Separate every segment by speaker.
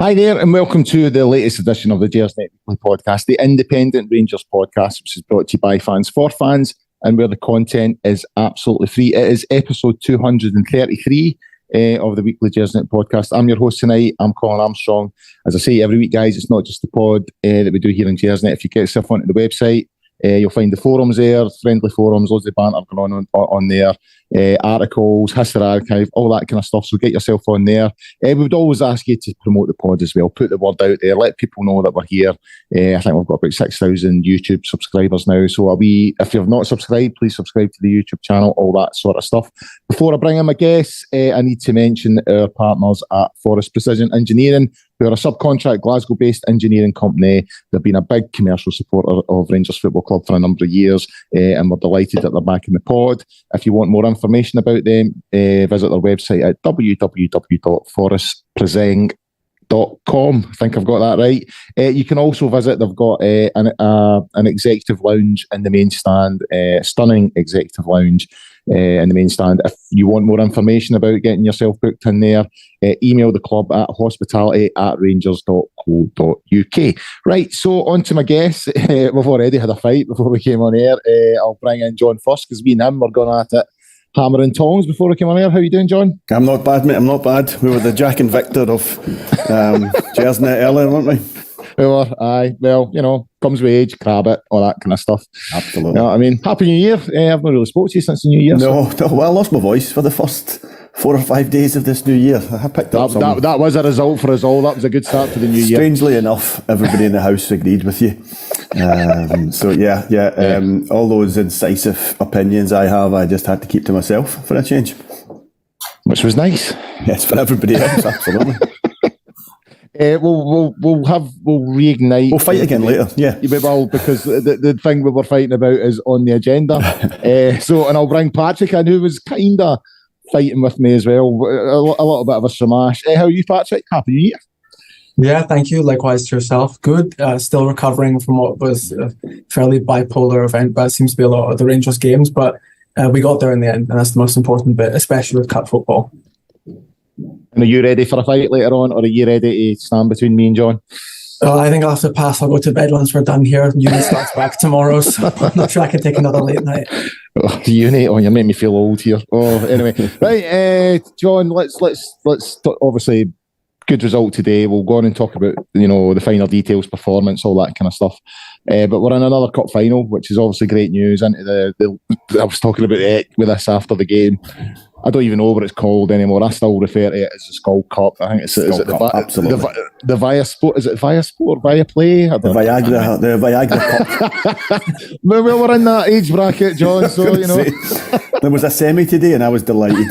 Speaker 1: Hi there, and welcome to the latest edition of the Gersnet Podcast, the independent Rangers podcast, which is brought to you by fans for fans, and where the content is absolutely free. It is episode 233 of the weekly Gersnet Podcast. I'm your host tonight. I'm Colin Armstrong. As I say every week, guys, it's not just the pod that we do here in Gersnet. If you get yourself onto the website, you'll find the forums there, friendly forums, loads of banter going on there, articles, history archive, all that kind of stuff. So get yourself on there. We would always ask you to promote the pod as well. Put the word out there. Let people know that we're here. I think we've got about 6,000 YouTube subscribers now. So if you've not subscribed, please subscribe to the YouTube channel, all that sort of stuff. Before I bring in my guests, I need to mention our partners at Forest Precision Engineering, who are a subcontract Glasgow-based engineering company. They've been a big commercial supporter of Rangers Football Club for a number of years, and we're delighted that they're back in the pod. If you want more information about them, visit their website at www.forestpreseng.com. I think I've got that right. You can also visit, they've got an executive lounge in the main stand, stunning executive lounge in the main stand. If you want more information about getting yourself booked in there, email the club at hospitality@rangers.co.uk. Right, so on to my guests. We've already had a fight before we came on air. I'll bring in John first, because me and him were going at it hammer and tongs before we came on air. How you doing, John?
Speaker 2: I'm not bad, mate. I'm not bad. We were the Jack and Victor of Gersnet earlier, weren't we?
Speaker 1: We were, aye. Well, comes with age, crab it, all that kind of stuff.
Speaker 2: Absolutely.
Speaker 1: You know what I mean? Happy New Year. I've not really spoken to you since the New Year.
Speaker 2: No, well, I lost my voice for the first 4 or 5 days of this new year. I picked up
Speaker 1: that was a result for us all. That was a good start to the new year.
Speaker 2: Strangely enough, everybody in the house agreed with you. All those incisive opinions I have, I just had to keep to myself for a change.
Speaker 1: Which was nice.
Speaker 2: Yes, for everybody else, absolutely.
Speaker 1: We'll reignite.
Speaker 2: We'll fight again later. Yeah,
Speaker 1: we will, because the thing we were fighting about is on the agenda. And I'll bring Patrick in, who was kind of fighting with me as well. A little bit of a smash. How are you, Patrick? Happy New Year.
Speaker 3: Yeah, thank you. Likewise to yourself. Good. Still recovering from what was a fairly bipolar event, but it seems to be a lot of the Rangers games. But we got there in the end, and that's the most important bit, especially with cup football.
Speaker 1: And are you ready for a fight later on, or are you ready to stand between me and John?
Speaker 3: I think I'll have to pass. I'll go to bed once we're done here. Uni starts back tomorrow, so I'm not sure I can take another late night.
Speaker 1: Uni? Oh, you make me feel old here. Oh, anyway. Right, John, let's obviously, good result today. We'll go on and talk about, the finer details, performance, all that kind of stuff. But we're in another cup final, which is obviously great news. Into I was talking about it with this after the game. I don't even know what it's called anymore. I still refer to it as the Skull Cup. I think
Speaker 2: absolutely.
Speaker 1: The ViaSport. Is it ViaSport? ViaPlay?
Speaker 2: The Viagra Cup.
Speaker 1: Well, we're in that age bracket, John. So
Speaker 2: there was a semi today, and I was delighted.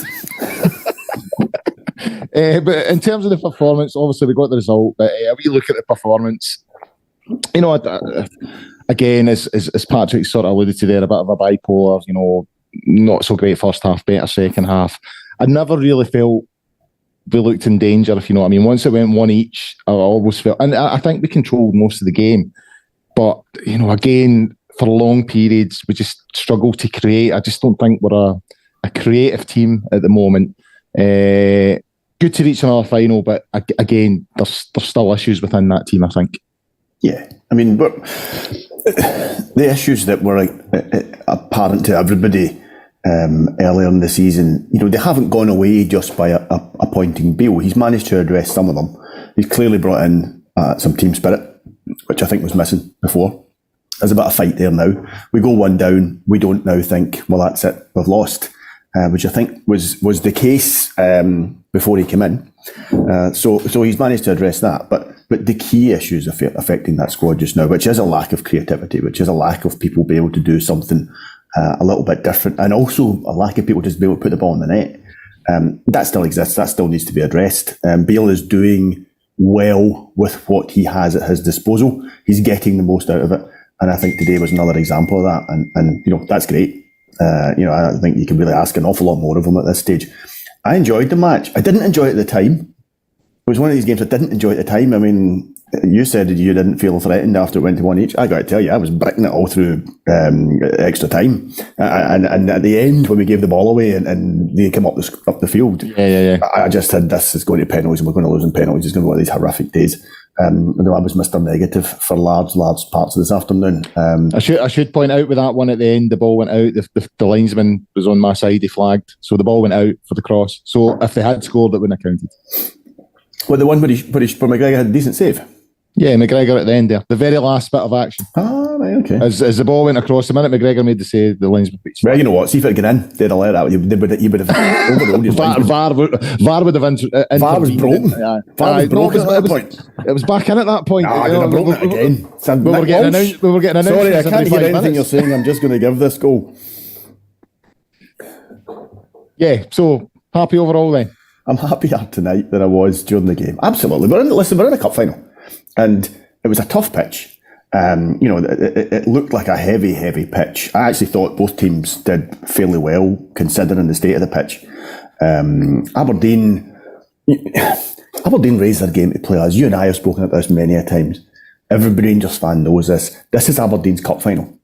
Speaker 1: But in terms of the performance, obviously we got the result. But we look at the performance. Again, as Patrick sort of alluded to there, a bit of a bipolar. Not so great first half, better second half. I never really felt we looked in danger, if you know what I mean. Once it went one each, I always felt, and I think we controlled most of the game. But, again, for long periods, we just struggled to create. I just don't think we're a creative team at the moment. Good to reach another final, but again, there's still issues within that team, I think.
Speaker 2: Yeah, I mean, but the issues that were apparent to everybody earlier in the season, they haven't gone away just by appointing Beale. He's managed to address some of them. He's clearly brought in some team spirit, which I think was missing before. There's a bit of fight there now. We go one down. We don't now think, well, that's it, we've lost, which I think was the case before he came in. So he's managed to address that. But the key issues affecting that squad just now, which is a lack of creativity, which is a lack of people being able to do something a little bit different, and also a lack of people just being able to put the ball in the net. That still exists. That still needs to be addressed. Beale is doing well with what he has at his disposal. He's getting the most out of it, and I think today was another example of that. And that's great. I think you can really ask an awful lot more of him at this stage. I enjoyed the match. I didn't enjoy it at the time. It was one of these games I didn't enjoy at the time. I mean, you said that you didn't feel threatened after it went to one each. I got to tell you, I was bricking it all through extra time, and at the end when we gave the ball away and they came up the field, I just said, this is going to penalties and we're going to lose in penalties. It's going to be one of these horrific days. I was Mr. Negative for large parts of this afternoon.
Speaker 1: I should point out with that one at the end, the ball went out. The linesman was on my side. He flagged, so the ball went out for the cross. So if they had scored, it wouldn't have counted.
Speaker 2: Well, the one where McGregor had a decent save.
Speaker 1: Yeah, McGregor at the end there, the very last bit of action.
Speaker 2: Ah, right, okay.
Speaker 1: As the ball went across, the minute McGregor made the save, the linesman beat.
Speaker 2: Well, you know what? See if it got in. They'd have let that. You would have overruled your
Speaker 1: VAR would have intervened.
Speaker 2: VAR was broken. VAR was broken at that point.
Speaker 1: It was back in at that point.
Speaker 2: I'd have broken it again.
Speaker 1: We were getting announced.
Speaker 2: Sorry, I can't hear anything you're saying. I'm just going to give this goal.
Speaker 1: Yeah, so happy overall then.
Speaker 2: I'm happier tonight than I was during the game. Absolutely. We're in a cup final, and it was a tough pitch. It looked like a heavy pitch. I actually thought both teams did fairly well considering the state of the pitch. Aberdeen raised their game to play. As you and I have spoken about this many a times, every Rangers fan knows this. This is Aberdeen's cup final.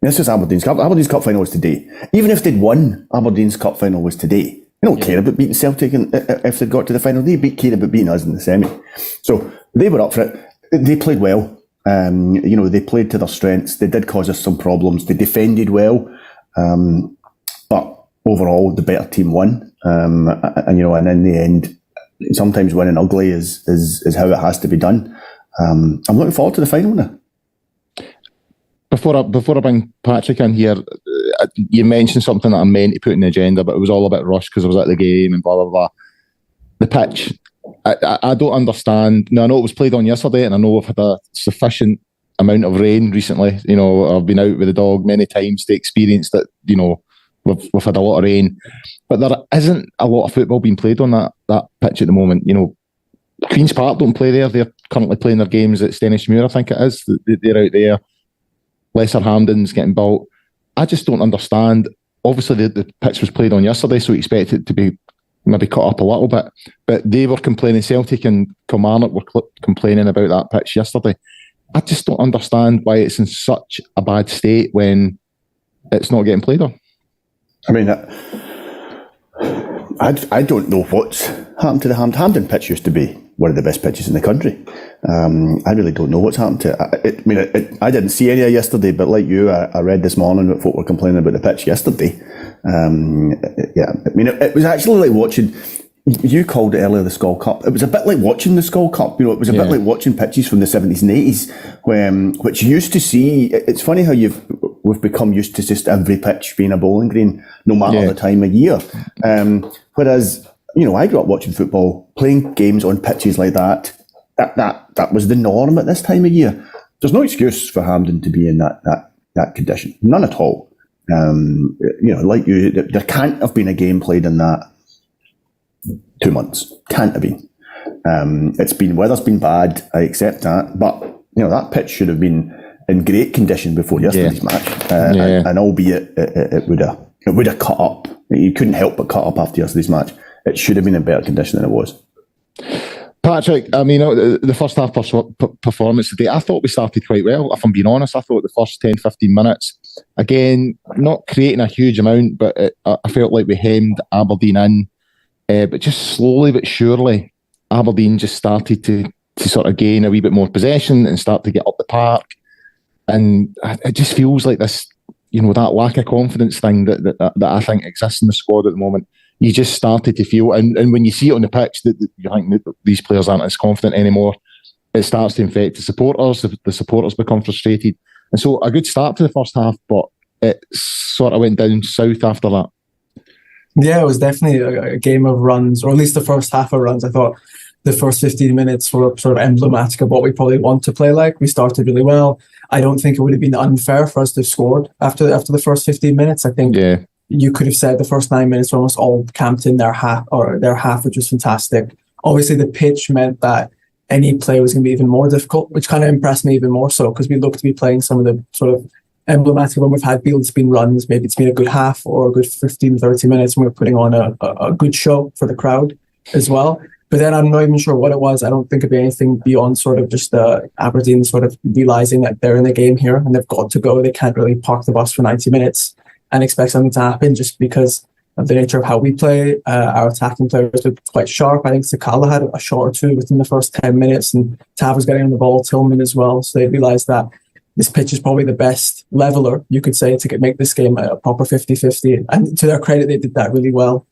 Speaker 2: Aberdeen's cup final was today. Even if they'd won, Aberdeen's cup final was today. They don't care about beating Celtic if they got to the final. They care about beating us in the semi. So they were up for it. They played well. They played to their strengths. They did cause us some problems. They defended well. But overall, the better team won. And in the end, sometimes winning ugly is how it has to be done. I'm looking forward to the final now.
Speaker 1: Before I bring Patrick in here, you mentioned something that I meant to put in the agenda, but it was all about rush because I was at the game and blah, blah, blah. The pitch, I don't understand. Now, I know it was played on yesterday and I know we've had a sufficient amount of rain recently. I've been out with the dog many times to experience that, we've had a lot of rain. But there isn't a lot of football being played on that pitch at the moment. Queen's Park don't play there. They're currently playing their games at Stennismuir, I think it is. They're out there. Lesser Hampden's getting built. I just don't understand. Obviously, the pitch was played on yesterday, so we expect it to be maybe cut up a little bit. But they were complaining, Celtic and Kilmarnock were complaining about that pitch yesterday. I just don't understand why it's in such a bad state when it's not getting played on.
Speaker 2: I mean, I don't know what's happened to the Hampden pitch. Used to be one of the best pitches in the country. I really don't know what's happened to it. I didn't see any of yesterday, but like you, I read this morning that folk were complaining about the pitch yesterday. It was actually like watching. You called it earlier the Skull Cup. It was a bit like watching the Skull Cup. It was a bit like watching pitches from the 70s and 80s, which you used to see. It's funny how we've become used to just every pitch being a bowling green, no matter the time of year. Whereas, I grew up watching football, playing games on pitches like that. That was the norm at this time of year. There's no excuse for Hampden to be in that condition. None at all. Like you, there can't have been a game played in that 2 months. Can't have been. Weather's been bad. I accept that, but that pitch should have been in great condition before yesterday's match. And albeit it would have cut up. You couldn't help but cut up after yesterday's match. It should have been in better condition than it was.
Speaker 1: Patrick, the first half performance today, I thought we started quite well. If I'm being honest, I thought the first 10, 15 minutes, again, not creating a huge amount, but I felt like we hemmed Aberdeen in. But just slowly but surely, Aberdeen just started to sort of gain a wee bit more possession and start to get up the park. And it just feels like this, that lack of confidence thing that I think exists in the squad at the moment. You just started to feel, and when you see it on the pitch, that you think that these players aren't as confident anymore. It starts to infect the supporters. The supporters become frustrated. And so a good start to the first half, but it sort of went down south after that.
Speaker 3: Yeah, it was definitely a game of runs, or at least the first half of runs. I thought the first 15 minutes were sort of emblematic of what we probably want to play like. We started really well. I don't think it would have been unfair for us to have scored after the first 15 minutes. I think you could have said the first 9 minutes were almost all camped in their half, which was fantastic. Obviously, the pitch meant that any play was going to be even more difficult, which kind of impressed me even more so, because we looked to be playing some of the sort of emblematic when we've had field spin runs. Maybe it's been a good half or a good 15, 30 minutes, and we're putting on a good show for the crowd as well. But then I'm not even sure what it was. I don't think it'd be anything beyond sort of just the Aberdeen sort of realising that they're in the game here and they've got to go. They can't really park the bus for 90 minutes and expect something to happen just because of the nature of how we play. Our attacking players were quite sharp. I think Sakala had a shot or two within the first 10 minutes and Tav was getting on the ball, Tillman as well. So they realised that this pitch is probably the best leveler, you could say, to make this game a proper 50-50. And to their credit, they did that really well.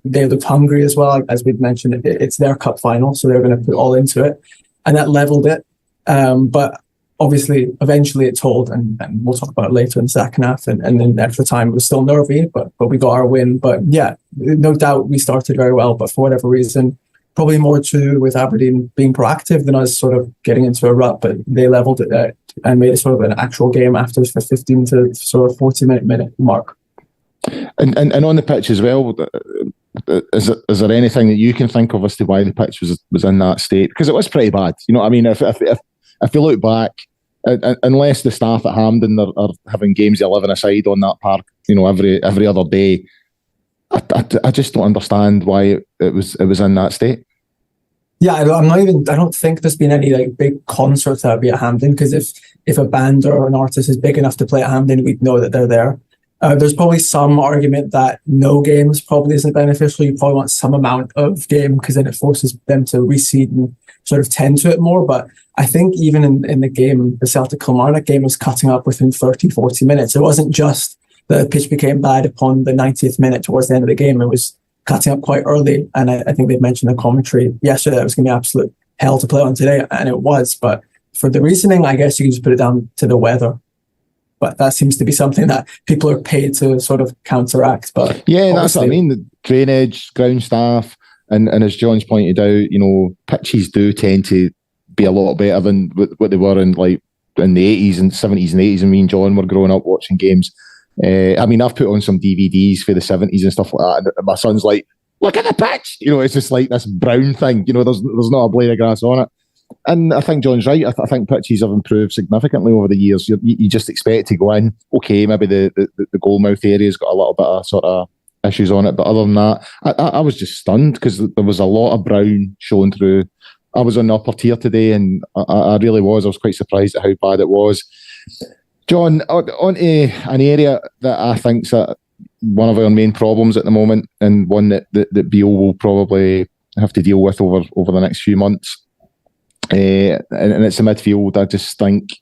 Speaker 3: They looked hungry as well. As we've mentioned, it's their cup final, so they're going to put all into it. And that leveled it. But obviously, eventually it told, and we'll talk about it later in the second half. And then extra time it was still nervy, but we got our win. But yeah, no doubt we started very well. But for whatever reason, probably more to do with Aberdeen being proactive than us sort of getting into a rut. But they leveled it out and made it sort of an actual game after the 15 to sort of 40-minute mark.
Speaker 1: And on the pitch as well, is there anything that you can think of as to why the pitch was in that state? Because it was pretty bad. You know what I mean? If you look back, unless the staff at Hampden are having games 11 aside on that park, you know, every other day, I just don't understand why it was in that state.
Speaker 3: Yeah, I don't think there's been any like big concerts that would be at Hampden, because if a band or an artist is big enough to play at Hampden, we'd know that they're there. There's probably some argument that no games probably isn't beneficial. You probably want some amount of game because then it forces them to reseed and sort of tend to it more. But I think even in the game, the Celtic Kilmarnock game was cutting up within 30, 40 minutes. It wasn't just the pitch became bad upon the 90th minute towards the end of the game. It was cutting up quite early. And I think they'd mentioned in the commentary yesterday that it was going to be absolute hell to play on today. And it was. But for the reasoning, I guess you can just put it down to the weather. But that seems to be something that people are paid to sort of counteract. But
Speaker 1: yeah, that's what I mean. The drainage, ground staff, and as John's pointed out, you know, pitches do tend to be a lot better than what they were in the 80s and 70s and 80s. And me and John were growing up watching games. I mean, I've put on some DVDs for the 70s and stuff like that, and my son's like, "Look at the pitch!" You know, it's just like this brown thing. You know, there's not a blade of grass on it. And I think John's right. I think pitches have improved significantly over the years. You just expect to go in, okay, maybe the goalmouth area's got a little bit of sort of issues on it, but other than that, I was just stunned because there was a lot of brown showing through. I was on the upper tier today, and I really was. I was quite surprised at how bad it was. John, on to an area that I think's one of our main problems at the moment, and one that Beale will probably have to deal with over the next few months. And it's the midfield. I just think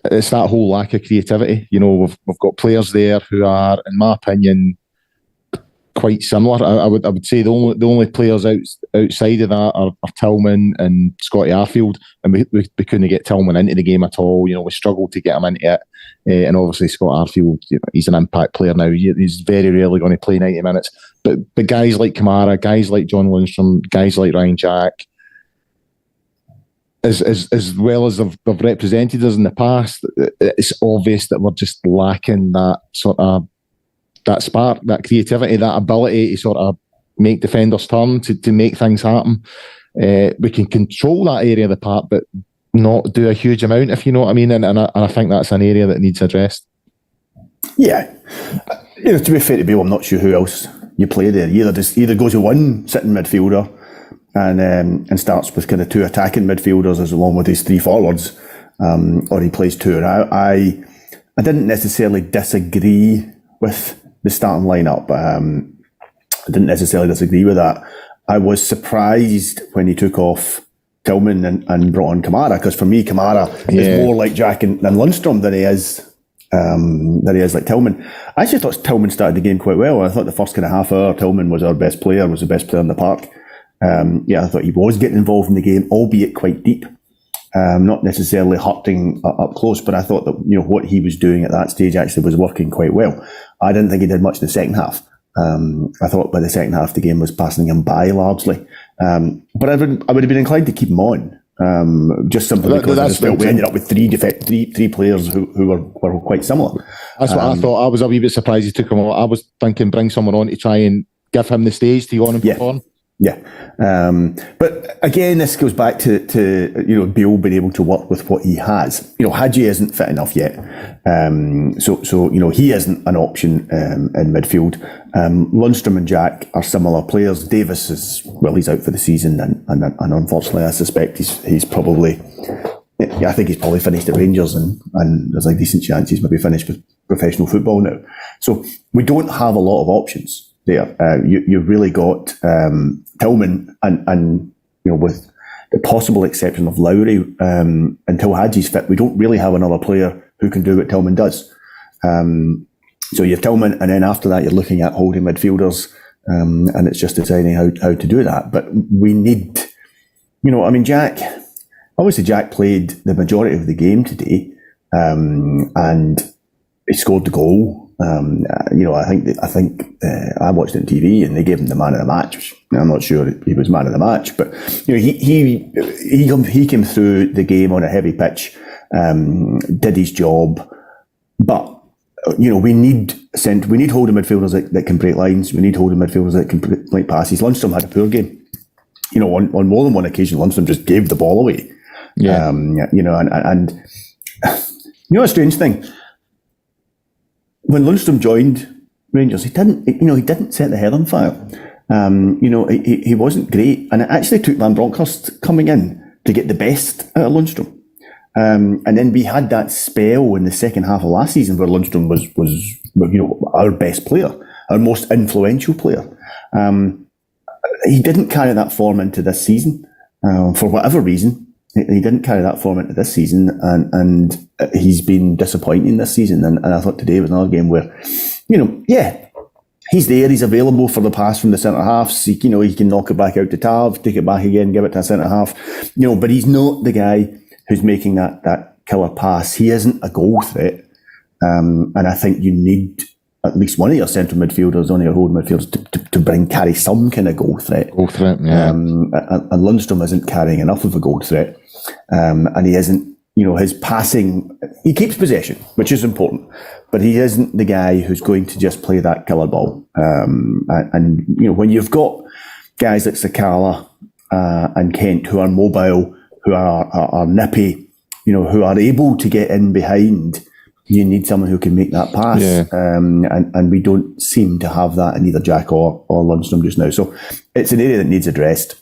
Speaker 1: it's that whole lack of creativity. You know, we've got players there who are, in my opinion, quite similar. I would say the only players outside of that are Tillman and Scotty Arfield, and we couldn't get Tillman into the game at all. You know, we struggled to get him into it, and obviously Scott Arfield, you know, he's an impact player now. He's very rarely going to play 90 minutes. But guys like Kamara, guys like John Lundstrom, guys like Ryan Jack, as well as they've represented us in the past, it's obvious that we're just lacking that sort of that spark, that creativity, that ability to sort of make defenders turn, to make things happen. We can control that area of the park, but not do a huge amount, if you know what I mean. And I think that's an area that needs addressed. Yeah.
Speaker 2: You know, to be fair to Bill, I'm not sure who else you play there. Either goes with one sitting midfielder and starts with kind of two attacking midfielders as along with his three forwards, or he plays two. And I didn't necessarily disagree with the starting lineup. I didn't necessarily disagree with that. I was surprised when he took off Tillman and brought on Kamara, because for me, Kamara is more like Jack and Lundstrom than he is like Tillman. I actually thought Tillman started the game quite well. I thought the first kind of half hour, Tillman was our best player, was the best player in the park. I thought he was getting involved in the game, albeit quite deep. Not necessarily hurting up close, but I thought that, you know, what he was doing at that stage actually was working quite well. I didn't think he did much in the second half. I thought by the second half the game was passing him by largely. But I would have been inclined to keep him on, just simply because I just felt we ended up with three players who were quite similar.
Speaker 1: That's what I thought. I was a wee bit surprised he took him on. I was thinking bring someone on to try and give him the stage to go on and perform.
Speaker 2: Yeah. But again, this goes back to Beale being able to work with what he has. Hadji isn't fit enough yet. So he isn't an option in midfield. Lundstram and Jack are similar players. Davis he's out for the season, and unfortunately I suspect he's probably, I think he's probably finished at Rangers, and there's a decent chance he's maybe finished with professional football now. So we don't have a lot of options there. You've really got Tillman, and with the possible exception of Lowry, until Hadji's fit, we don't really have another player who can do what Tillman does. So you have Tillman, and then after that you're looking at holding midfielders, and it's just deciding how to do that. But we need, Jack played the majority of the game today, and he scored the goal. I think I watched it on TV, and they gave him the man of the match, which I'm not sure he was man of the match, but he came through the game on a heavy pitch, did his job. But we need holding midfielders that can break lines. We need holding midfielders that can play passes. Lundstram had a poor game. On more than one occasion, Lundstram just gave the ball away. Yeah. And a strange thing. When Lundstram joined Rangers, he didn't set the head on fire. He wasn't great, and it actually took Van Bronckhorst coming in to get the best out of Lundstram. And then we had that spell in the second half of last season where Lundstram was our best player, our most influential player. He didn't carry that form into this season for whatever reason. He didn't carry that form into this season, and he's been disappointing this season. And I thought today was another game where, he's there, he's available for the pass from the centre halves. He can knock it back out to Tav, take it back again, give it to a centre half. But he's not the guy who's making that killer pass. He isn't a goal threat, and I think you need at least one of your central midfielders, one of your holding midfielders, to carry some kind of goal threat.
Speaker 1: Goal threat, yeah.
Speaker 2: And Lundstram isn't carrying enough of a goal threat, and he isn't. His passing, he keeps possession, which is important, but he isn't the guy who's going to just play that killer ball. And when you've got guys like Sakala and Kent who are mobile, who are nippy, who are able to get in behind, you need someone who can make that pass. Yeah. And we don't seem to have that in either Jack or Lundstram just now. So it's an area that needs addressed.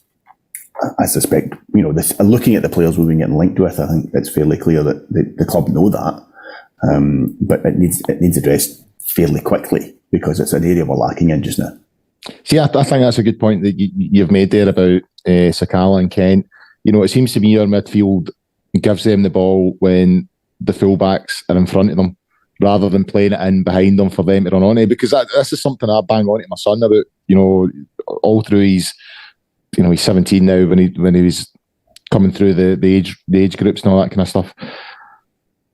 Speaker 2: I suspect, looking at the players we've been getting linked with, I think it's fairly clear that the club know that. But it needs addressed fairly quickly because it's an area we're lacking in just now.
Speaker 1: See, I think that's a good point that you've made there about Sakala and Kent. It seems to me our midfield gives them the ball when the fullbacks are in front of them, rather than playing it in behind them for them to run on it. Because this is something I bang on to my son about. All through his, he's 17 now. When he was coming through the age groups and all that kind of stuff,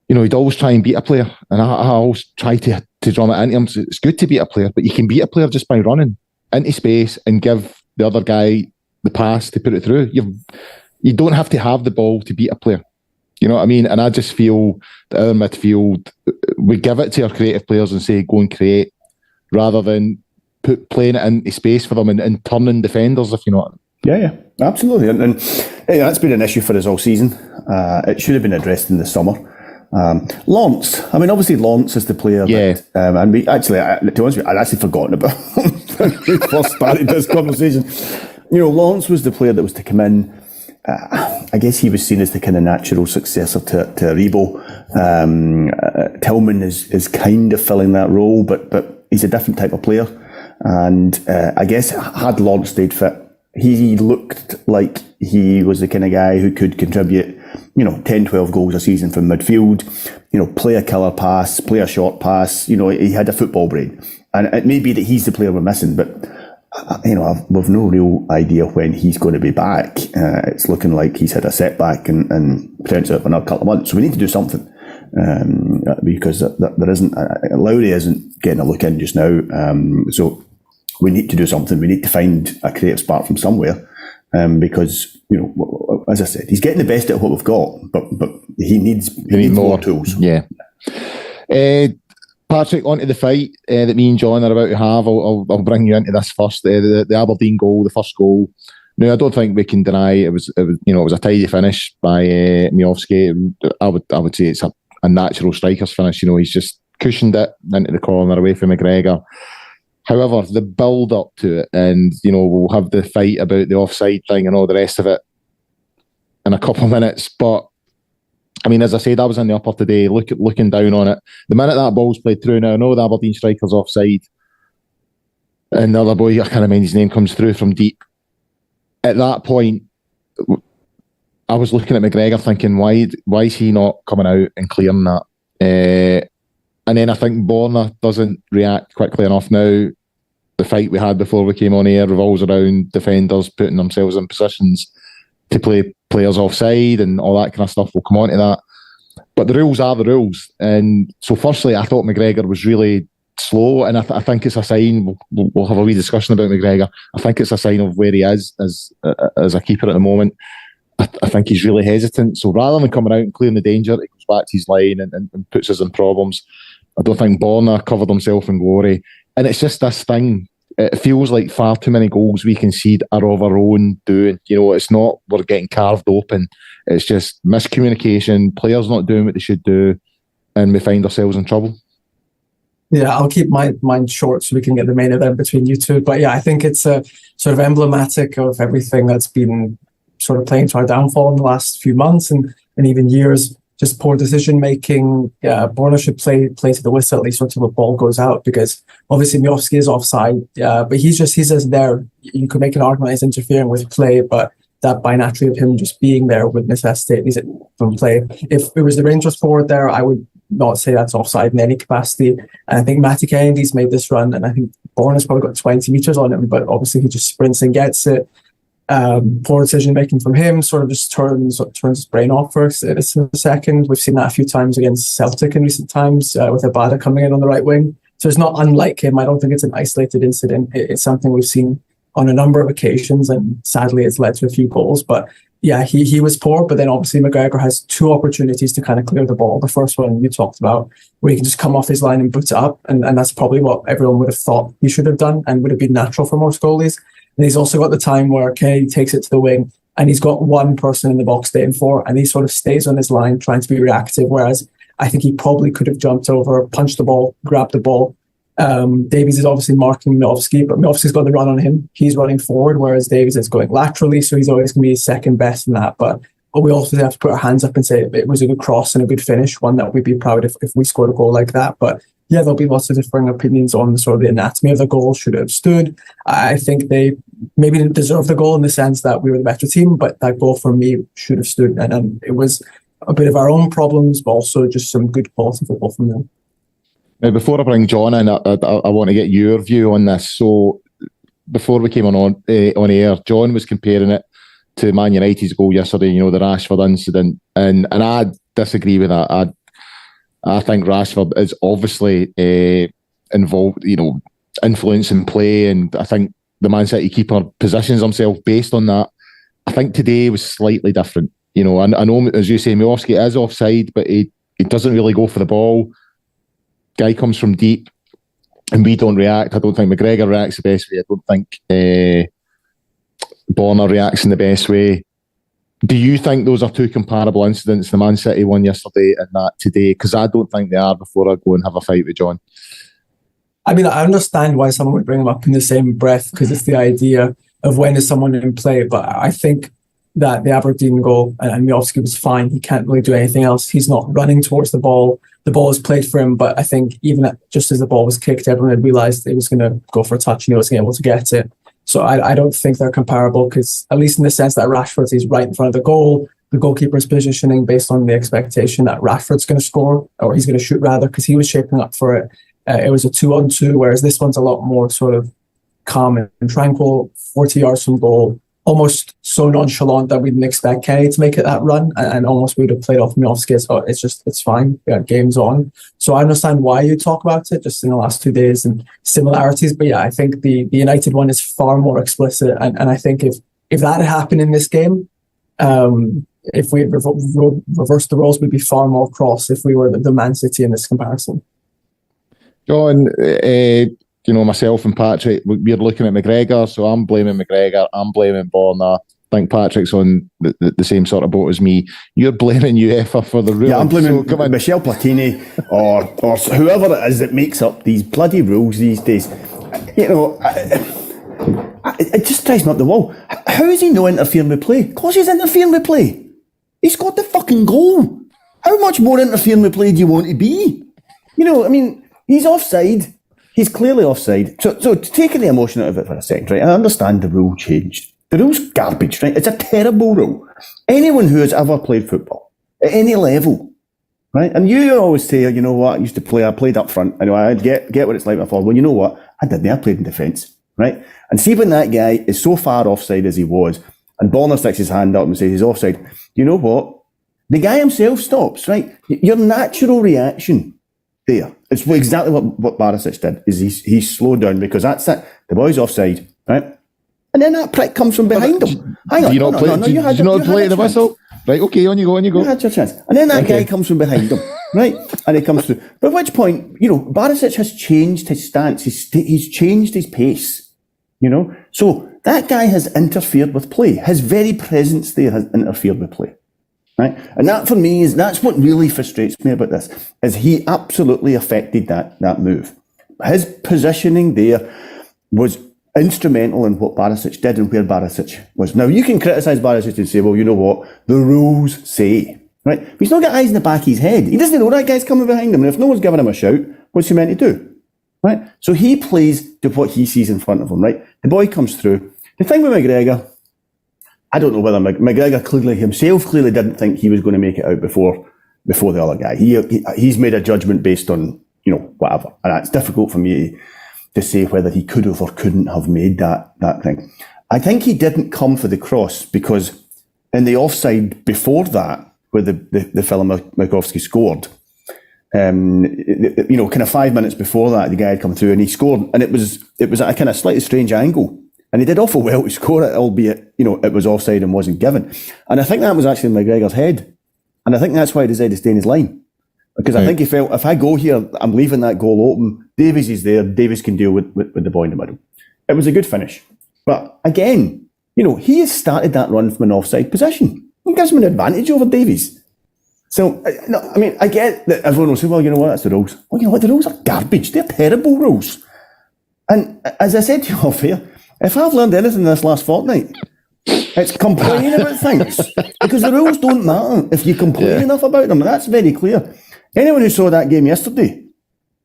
Speaker 1: he'd always try and beat a player, and I always try to drum it into him. So it's good to beat a player, but you can beat a player just by running into space and give the other guy the pass to put it through. You don't have to have the ball to beat a player. You know what I mean? And I just feel that our midfield, we give it to our creative players and say, go and create, rather than playing it into space for them and turning defenders, if you know what I mean.
Speaker 2: Yeah, absolutely. And that's been an issue for us all season. It should have been addressed in the summer. Lawrence, obviously Lawrence is the player that, and we actually, to be honest with you, I'd actually forgotten about when we first started this conversation. Lawrence was the player that was to come in. I guess he was seen as the kind of natural successor to Aribo. Tillman is kind of filling that role, but he's a different type of player. And I guess had Lawrence stayed fit, he looked like he was the kind of guy who could contribute, 10, 12 goals a season from midfield, play a killer pass, play a short pass. He had a football brain. And it may be that he's the player we're missing, but we've no real idea when he's going to be back. It's looking like he's had a setback and potentially for another couple of months. So we need to do something because there isn't. Lowry isn't getting a look in just now. So we need to do something. We need to find a creative spark from somewhere because as I said, he's getting the best out of what we've got, but he needs more tools.
Speaker 1: Yeah. Patrick, onto the fight that me and John are about to have. I'll bring you into this first. The Aberdeen goal, the first goal. No, I don't think we can deny it was a tidy finish by Miovski. I would say it's a natural striker's finish. He's just cushioned it into the corner away from McGregor. However, the build up to it, and we'll have the fight about the offside thing and all the rest of it in a couple of minutes. But I mean, as I said, I was in the upper today, looking down on it. The minute that ball's played through, now I know the Aberdeen striker's offside, and the other boy, I can't remember his name, comes through from deep. At that point, I was looking at McGregor thinking, why is he not coming out and clearing that? And then I think Borna doesn't react quickly enough now. The fight we had before we came on air revolves around defenders putting themselves in positions to play players offside and all that kind of stuff. We'll come on to that. But the rules are the rules. And so firstly, I thought McGregor was really slow, and I think it's a sign. We'll have a wee discussion about McGregor. I think it's a sign of where he is as a keeper at the moment. I think he's really hesitant. So rather than coming out and clearing the danger, he goes back to his line and puts us in problems. I don't think Borna covered himself in glory. And it's just this thing. It feels like far too many goals we concede are of our own doing. It's not we're getting carved open. It's just miscommunication, players not doing what they should do, and we find ourselves in trouble.
Speaker 3: Yeah, I'll keep mine short so we can get the main event between you two. But yeah, I think it's sort of emblematic of everything that's been sort of playing to our downfall in the last few months and even years. Just poor decision making. Borna should play to the whistle at least until the ball goes out, because obviously Miovski is offside. But he's just there. You could make an argument he's interfering with play, but that by naturally of him just being there would necessitate these from play. If it was the Rangers forward there, I would not say that's offside in any capacity. And I think Matty Kennedy's made this run, and I think Borna's probably got 20 metres on him, but obviously he just sprints and gets it. Poor decision making from him, sort of just turns his brain off for a second. We've seen that a few times against Celtic in recent times, with Abada coming in on the right wing. So it's not unlike him. I don't think it's an isolated incident. It's something we've seen on a number of occasions, and sadly it's led to a few goals. But yeah, he was poor, but then obviously McGregor has two opportunities to kind of clear the ball. The first one you talked about, where he can just come off his line and boot it up, and that's probably what everyone would have thought he should have done and would have been natural for most goalies. And he's also got the time where Kennedy takes it to the wing and he's got one person in the box staying for, and he sort of stays on his line trying to be reactive, whereas I think he probably could have jumped over, punched the ball, grabbed the ball. Davies is obviously marking Miovski, but Miovski's got the run on him. He's running forward, whereas Davies is going laterally, so he's always going to be second best in that. But we also have to put our hands up and say it was a good cross and a good finish, one that we'd be proud if we scored a goal like that. But yeah, there'll be lots of differing opinions on sort of the anatomy of the goal. Should have stood. I think they maybe didn't deserve the goal in the sense that we were the better team, but that goal for me should have stood. And it was a bit of our own problems, but also just some good quality football from them.
Speaker 1: Now, before I bring John in, I want to get your view on this. So before we came on air, John was comparing it to Man United's goal yesterday, the Rashford incident. And I disagree with that. I think Rashford is obviously involved, influencing play, and I think the Man City keeper positions himself based on that. I think today was slightly different. I know, as you say, Miovski is offside, but he doesn't really go for the ball. Guy comes from deep, and we don't react. I don't think McGregor reacts the best way. I don't think Borna reacts in the best way. Do you think those are two comparable incidents, the Man City one yesterday and that today? Because I don't think they are, before I go and have a fight with John.
Speaker 3: I mean, I understand why someone would bring them up in the same breath, because it's the idea of when is someone in play. But I think that the Aberdeen goal, and Miovski was fine. He can't really do anything else. He's not running towards the ball. The ball is played for him, but I think even just as the ball was kicked, everyone had realised it was going to go for a touch and he wasn't able to get it. So I don't think they're comparable, because at least in the sense that Rashford is right in front of the goal, the goalkeeper's positioning based on the expectation that Rashford's going to score, or he's going to shoot rather, because he was shaping up for it. It was a 2-on-2, whereas this one's a lot more sort of calm and tranquil, 40 yards from goal, almost so nonchalant that we didn't expect Kennedy to make it that run, and almost we would have played off Miovski. So it's fine. Game's on. So I understand why you talk about it just in the last 2 days and similarities. But yeah, I think the United one is far more explicit. And I think if that had happened in this game, if we reversed the roles, we'd be far more cross if we were the Man City in this comparison.
Speaker 1: John, myself and Patrick, we're looking at McGregor, so I'm blaming McGregor, I'm blaming Borna. I think Patrick's on the same sort of boat as me. You're blaming UEFA for the ruling.
Speaker 2: Yeah, I'm blaming Michel Platini or whoever it is that makes up these bloody rules these days. It just drives me up the wall. How is he not interfering with play? Of course he's interfering with play. He scored the fucking goal. How much more interfering with play do you want to be? He's offside. He's clearly offside. So taking the emotion out of it for a second, right? I understand the rule changed. The rule's garbage, right? It's a terrible rule. Anyone who has ever played football at any level, right? And you always say, you know what? I played up front. I know I get what it's like before. Well, you know what? I didn't. I played in defence, right? And see when that guy is so far offside as he was, and Bonner sticks his hand up and says he's offside, you know what? The guy himself stops, right? Your natural reaction there is exactly what Barisic did, is he slowed down because that's it. The boy's offside, right? And then that prick comes from behind him. Hang on.
Speaker 1: Do you not play the whistle? Right, okay, on you go.
Speaker 2: You had your chance. And then that guy comes from behind him, right? And he comes through. But at which point, Barisic has changed his stance. He's changed his pace, So that guy has interfered with play. His very presence there has interfered with play, right? And that for me that's what really frustrates me about this, is he absolutely affected that move. His positioning there was instrumental in what Barisic did and where Barisic was. Now, you can criticise Barisic and say, well, you know what? The rules say, right? But he's not got eyes in the back of his head. He doesn't know that guy's coming behind him. And if no one's giving him a shout, what's he meant to do, right? So he plays to what he sees in front of him, right? The boy comes through. The thing with McGregor, I don't know whether McGregor clearly didn't think he was going to make it out before the other guy. He's made a judgment based on, whatever. And it's difficult for me to say whether he could have or couldn't have made that thing. I think he didn't come for the cross because in the offside before that, where the fella Minkowski scored, kind of 5 minutes before that, the guy had come through and he scored, and it was at a kind of slightly strange angle, and he did awful well to score it, albeit it was offside and wasn't given. And I think that was actually in McGregor's head, and I think that's why he decided to stay in his line. Because I think he felt, if I go here, I'm leaving that goal open. Davies is there. Davies can deal with the boy in the middle. It was a good finish. But again, he has started that run from an offside position. It gives him an advantage over Davies. So, I get that everyone will say, well, you know what, that's the rules. Well, you know what, the rules are garbage. They're terrible rules. And as I said to you off here, if I've learned anything this last fortnight, it's complaining about things. Because the rules don't matter if you complain enough about them. That's very clear. Anyone who saw that game yesterday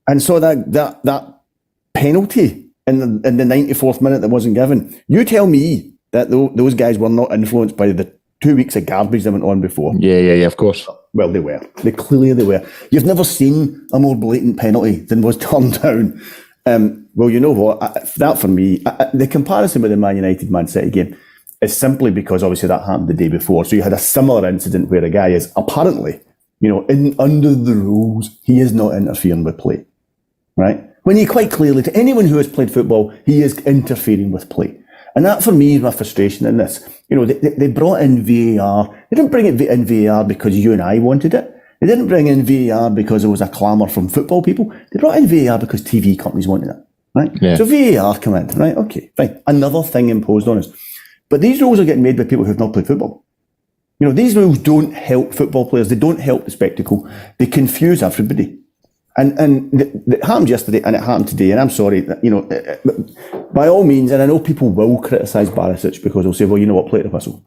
Speaker 2: and saw that penalty in the 94th minute that wasn't given, you tell me that those guys were not influenced by the 2 weeks of garbage that went on before.
Speaker 1: Yeah, of course.
Speaker 2: Well, they were. Clearly were. You've never seen a more blatant penalty than was turned down. Well, you know what? That for me, the comparison with the Man United-Man City game is simply because obviously that happened the day before. So you had a similar incident where a guy is apparently, under the rules, he is not interfering with play, right? When he quite clearly, to anyone who has played football, he is interfering with play. And that for me is my frustration in this. They brought in VAR. They didn't bring it in VAR because you and I wanted it. They didn't bring in VAR because there was a clamour from football people. They brought in VAR because TV companies wanted it, right? Yeah. So VAR come in, right? Okay, fine. Another thing imposed on us. But these rules are getting made by people who have not played football. These rules don't help football players. They don't help the spectacle. They confuse everybody. And it happened yesterday and it happened today. And I'm sorry, by all means, and I know people will criticise Barisic because they'll say, well, you know what, play the whistle.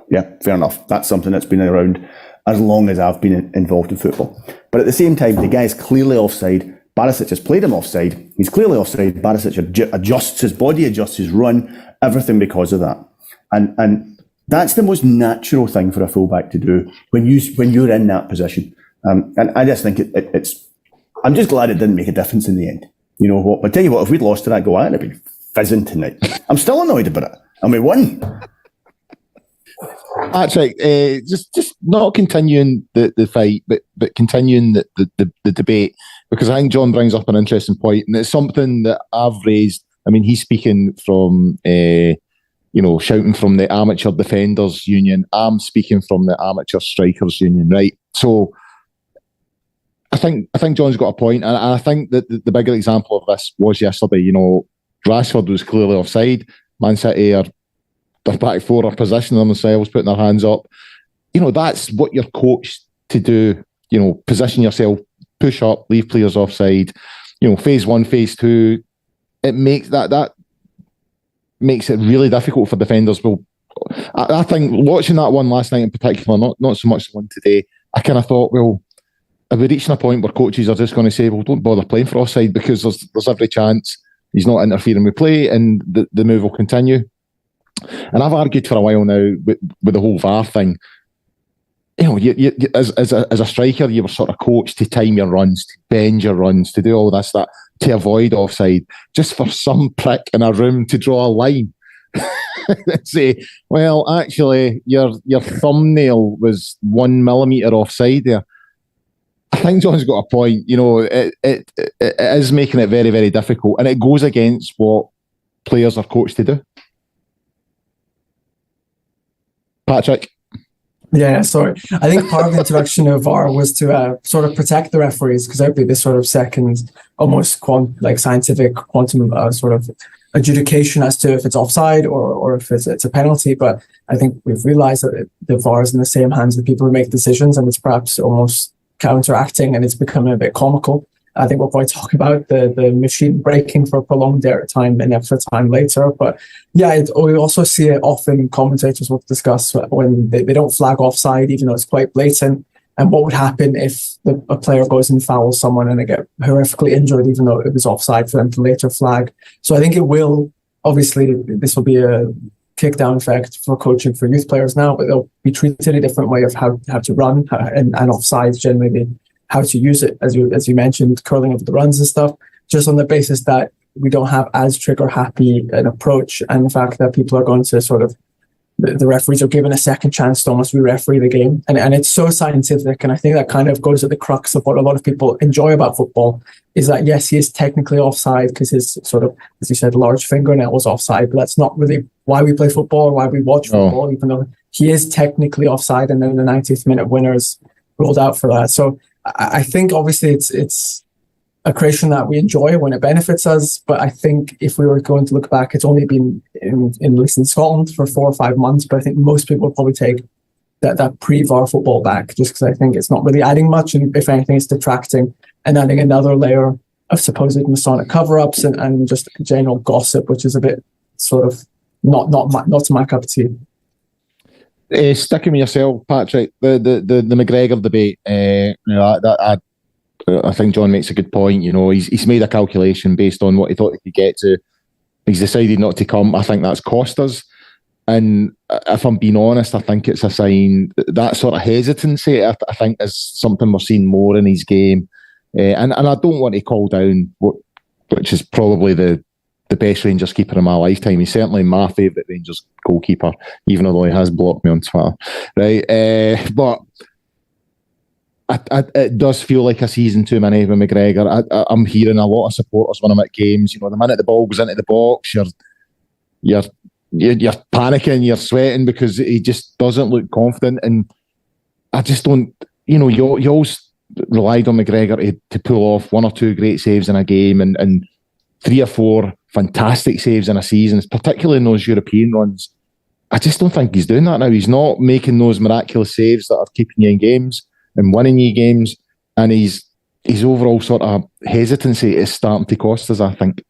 Speaker 2: Yeah, fair enough. That's something that's been around as long as I've been involved in football. But at the same time, the guy's clearly offside. Barisic has played him offside. He's clearly offside. Barisic adjusts his body, adjusts his run, everything because of that. And that's the most natural thing for a fullback to do when you're in that position. And I just think it's. I'm just glad it didn't make a difference in the end. You know what? I tell you what, if we'd lost to that goal, I'd have been fizzing tonight. I'm still annoyed about it, and we won.
Speaker 1: Patrick, just not continuing the fight, but continuing the debate, because I think John brings up an interesting point, and it's something that I've raised. I mean, he's speaking from shouting from the Amateur Defenders Union. I'm speaking from the Amateur Strikers Union, right? So think John's got a point, and I think that the bigger example of this was yesterday. You know, Rashford was clearly offside. Man City are their back four are positioning themselves, putting their hands up. You know, that's what you're coached to do. You know, position yourself, push up, leave players offside. You know, phase one, phase two. It makes that makes it really difficult for defenders. Well, I think watching that one last night in particular, not so much the one today, I kind of thought, well, are we reaching a point where coaches are just going to say, well, don't bother playing for offside because there's every chance he's not interfering with play and the move will continue. And I've argued for a while now with the whole VAR thing. You know, you, as a striker, you were sort of coached to time your runs, to bend your runs, to do all this, that, to avoid offside, just for some prick in a room to draw a line. Say, well, actually, your thumbnail was 1 millimetre offside there. I think John's got a point. You know, it is making it very, very difficult, and it goes against what players are coached to do. Patrick?
Speaker 3: Yeah, sorry. I think part of the introduction of VAR was to sort of protect the referees, because there'd be this sort of second, almost scientific quantum sort of adjudication as to if it's offside or if it's a penalty. But I think we've realised that the VAR is in the same hands of the people who make decisions, and it's perhaps almost counteracting, and it's becoming a bit comical. I think we'll probably talk about the machine breaking for prolonged time and extra time later. But yeah, we also see it often. Commentators will discuss when they don't flag offside, even though it's quite blatant, and what would happen if a player goes and fouls someone and they get horrifically injured, even though it was offside, for them to later flag. So I think it will, obviously, this will be a kick-down effect for coaching for youth players now, but they'll be treated in a different way of how to run, and offsides generally how to use it, as you mentioned, curling of the runs and stuff, just on the basis that we don't have as trigger happy an approach, and the fact that people are going to sort of, the referees are given a second chance to almost re-referee the game, and it's so scientific. And I think that kind of goes at the crux of what a lot of people enjoy about football, is that yes, he is technically offside because his sort of, as you said, large fingernail was offside, but that's not really why we play football or why we watch football, even though he is technically offside, and then the 90th minute winner is rolled out for that. So I think obviously it's a creation that we enjoy when it benefits us, but I think if we were going to look back, it's only been in at least in Scotland for 4 or 5 months, but I think most people would probably take that pre-VAR football back, just because I think it's not really adding much, and if anything it's detracting and adding another layer of supposed Masonic cover-ups and just general gossip, which is a bit sort of not my cup of tea.
Speaker 1: Sticking with yourself, Patrick, the McGregor debate, I think John makes a good point. You know, he's made a calculation based on what he thought he could get to. He's decided not to come. I think that's cost us. And if I'm being honest, I think it's a sign that sort of hesitancy, I think, is something we're seeing more in his game. And I don't want to call down which is probably the best Rangers keeper in my lifetime. He's certainly my favourite Rangers goalkeeper, even although he has blocked me on Twitter. Right? But it does feel like a season too many with McGregor. I'm hearing a lot of supporters when I'm at games. You know, the minute the ball goes into the box, you're panicking, you're sweating because he just doesn't look confident. And I just don't. You know, you always relied on McGregor to pull off 1 or 2 great saves in a game and 3 or 4 fantastic saves in a season, particularly in those European runs. I just don't think he's doing that now. He's not making those miraculous saves that are keeping you in games and winning you games, and his overall sort of hesitancy is starting to cost us, I think.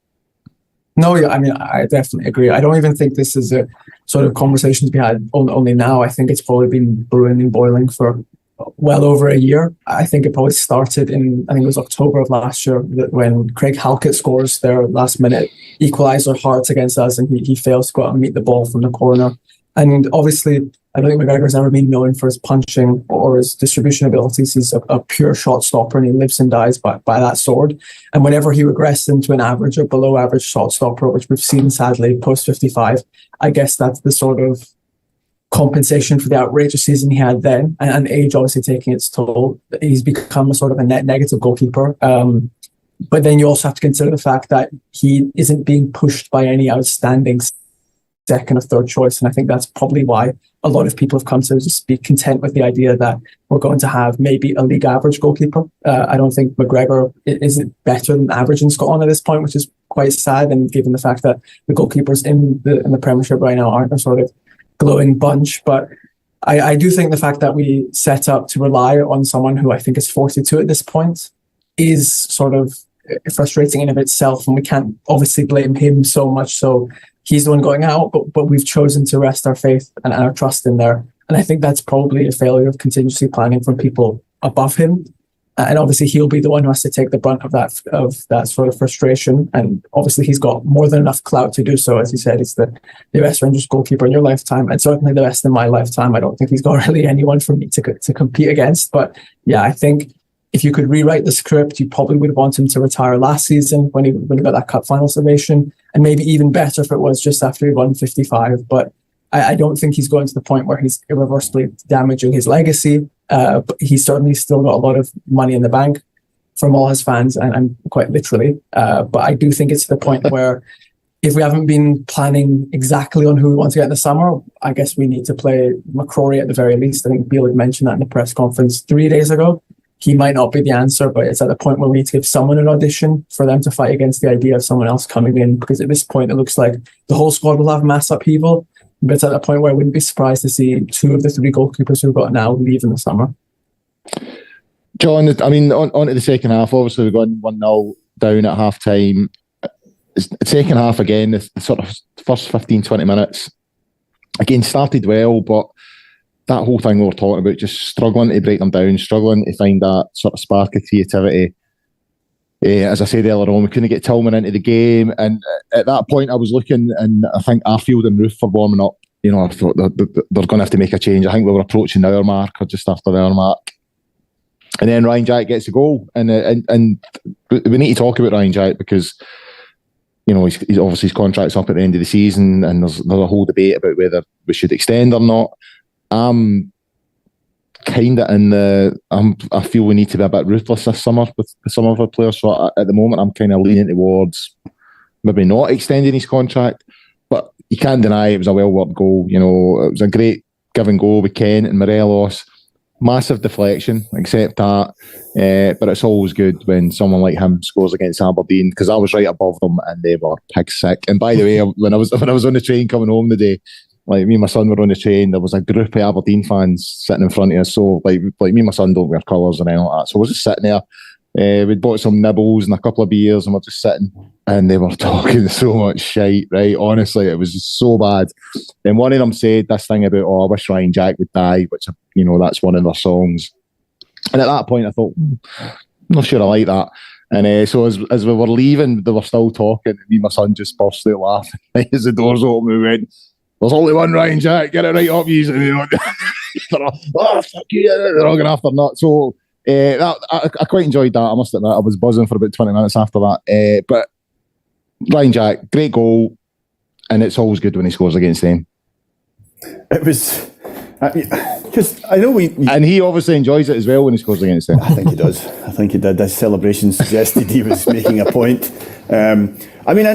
Speaker 3: No, yeah, I mean, I definitely agree. I don't even think this is a sort of conversation to be had only now. I think it's probably been brewing and boiling for well over a year. I think it probably started in, I think it was October of last year, when Craig Halkett scores their last minute equaliser Hearts against us, and he fails to go out and meet the ball from the corner. And obviously, I don't think McGregor's ever been known for his punching or his distribution abilities. He's a pure shot stopper, and he lives and dies by that sword. And whenever he regressed into an average or below average shot stopper, which we've seen sadly post 55, I guess that's the sort of compensation for the outrageous season he had then, and age obviously taking its toll. He's become a sort of a net negative goalkeeper. But then you also have to consider the fact that he isn't being pushed by any outstanding second or third choice, and I think that's probably why a lot of people have come to just be content with the idea that we're going to have maybe a league average goalkeeper. I don't think McGregor is better than average in Scotland at this point, which is quite sad. And given the fact that the goalkeepers in the Premiership right now aren't a sort of glowing bunch, but I do think the fact that we set up to rely on someone who I think is 42 at this point is sort of frustrating in of itself, and we can't obviously blame him so much. So he's the one going out, but we've chosen to rest our faith and our trust in there. And I think that's probably a failure of contingency planning from people above him. And obviously he'll be the one who has to take the brunt of that sort of frustration. And obviously he's got more than enough clout to do so. As you said, it's the best Rangers goalkeeper in your lifetime, and certainly the best in my lifetime. I don't think he's got really anyone for me to compete against. But yeah, I think if you could rewrite the script, you probably would want him to retire last season when he got that cup final salvation, and maybe even better if it was just after he won 55. But I don't think he's going to the point where he's irreversibly damaging his legacy. But he's certainly still got a lot of money in the bank from all his fans, and quite literally. But I do think it's to the point where if we haven't been planning exactly on who we want to get in the summer, I guess we need to play McCrory at the very least. I think Beale had mentioned that in the press conference 3 days ago. He might not be the answer, but it's at the point where we need to give someone an audition for them to fight against the idea of someone else coming in, because at this point it looks like the whole squad will have mass upheaval. But it's at the point where I wouldn't be surprised to see 2 of the 3 goalkeepers we've got now leave in the summer.
Speaker 1: John, I mean, on to the second half, obviously we're going 1-0 down at half time. The second half again, the sort of first 15-20 minutes, again, started well, but that whole thing we were talking about, just struggling to break them down, struggling to find that sort of spark of creativity. As I said earlier on, we couldn't get Tillman into the game, and at that point I was looking, and I think Arfield and Roof were warming up. You know, I thought they're going to have to make a change. I think we were approaching the hour mark, or just after the hour mark. And then Ryan Jack gets a goal, and we need to talk about Ryan Jack because, you know, he's obviously his contract's up at the end of the season, and there's a whole debate about whether we should extend or not. I'm kind of I feel we need to be a bit ruthless this summer with some of our players. So at the moment, I'm kind of leaning towards maybe not extending his contract. But you can't deny it was a well-worked goal. You know, it was a great give and go with Kent and Morelos. Massive deflection, accept that. But it's always good when someone like him scores against Aberdeen, because I was right above them and they were pig sick. And by the way, when I was on the train coming home today, like me and my son were on the train, there was a group of Aberdeen fans sitting in front of us. So like me and my son don't wear colours and anything like that. So I was just sitting there. We'd bought some nibbles and a couple of beers, and we're just sitting, and they were talking so much shite, right? Honestly, it was just so bad. Then one of them said this thing about, I wish Ryan Jack would die, which, you know, that's one of their songs. And at that point I thought, I'm not sure I like that. And so as we were leaving, they were still talking, and me and my son just burst out laughing. As the doors open, we went, there's only one Ryan Jack, get it right up, you. Oh, fuck you, they're all going after nuts. So I quite enjoyed that, I must admit. I was buzzing for about 20 minutes after that. But Ryan Jack, great goal, and it's always good when he scores against them.
Speaker 2: It was, because I know
Speaker 1: and he obviously enjoys it as well when he scores against them.
Speaker 2: I think he does. I think he did. His celebration suggested he was making a point. I mean,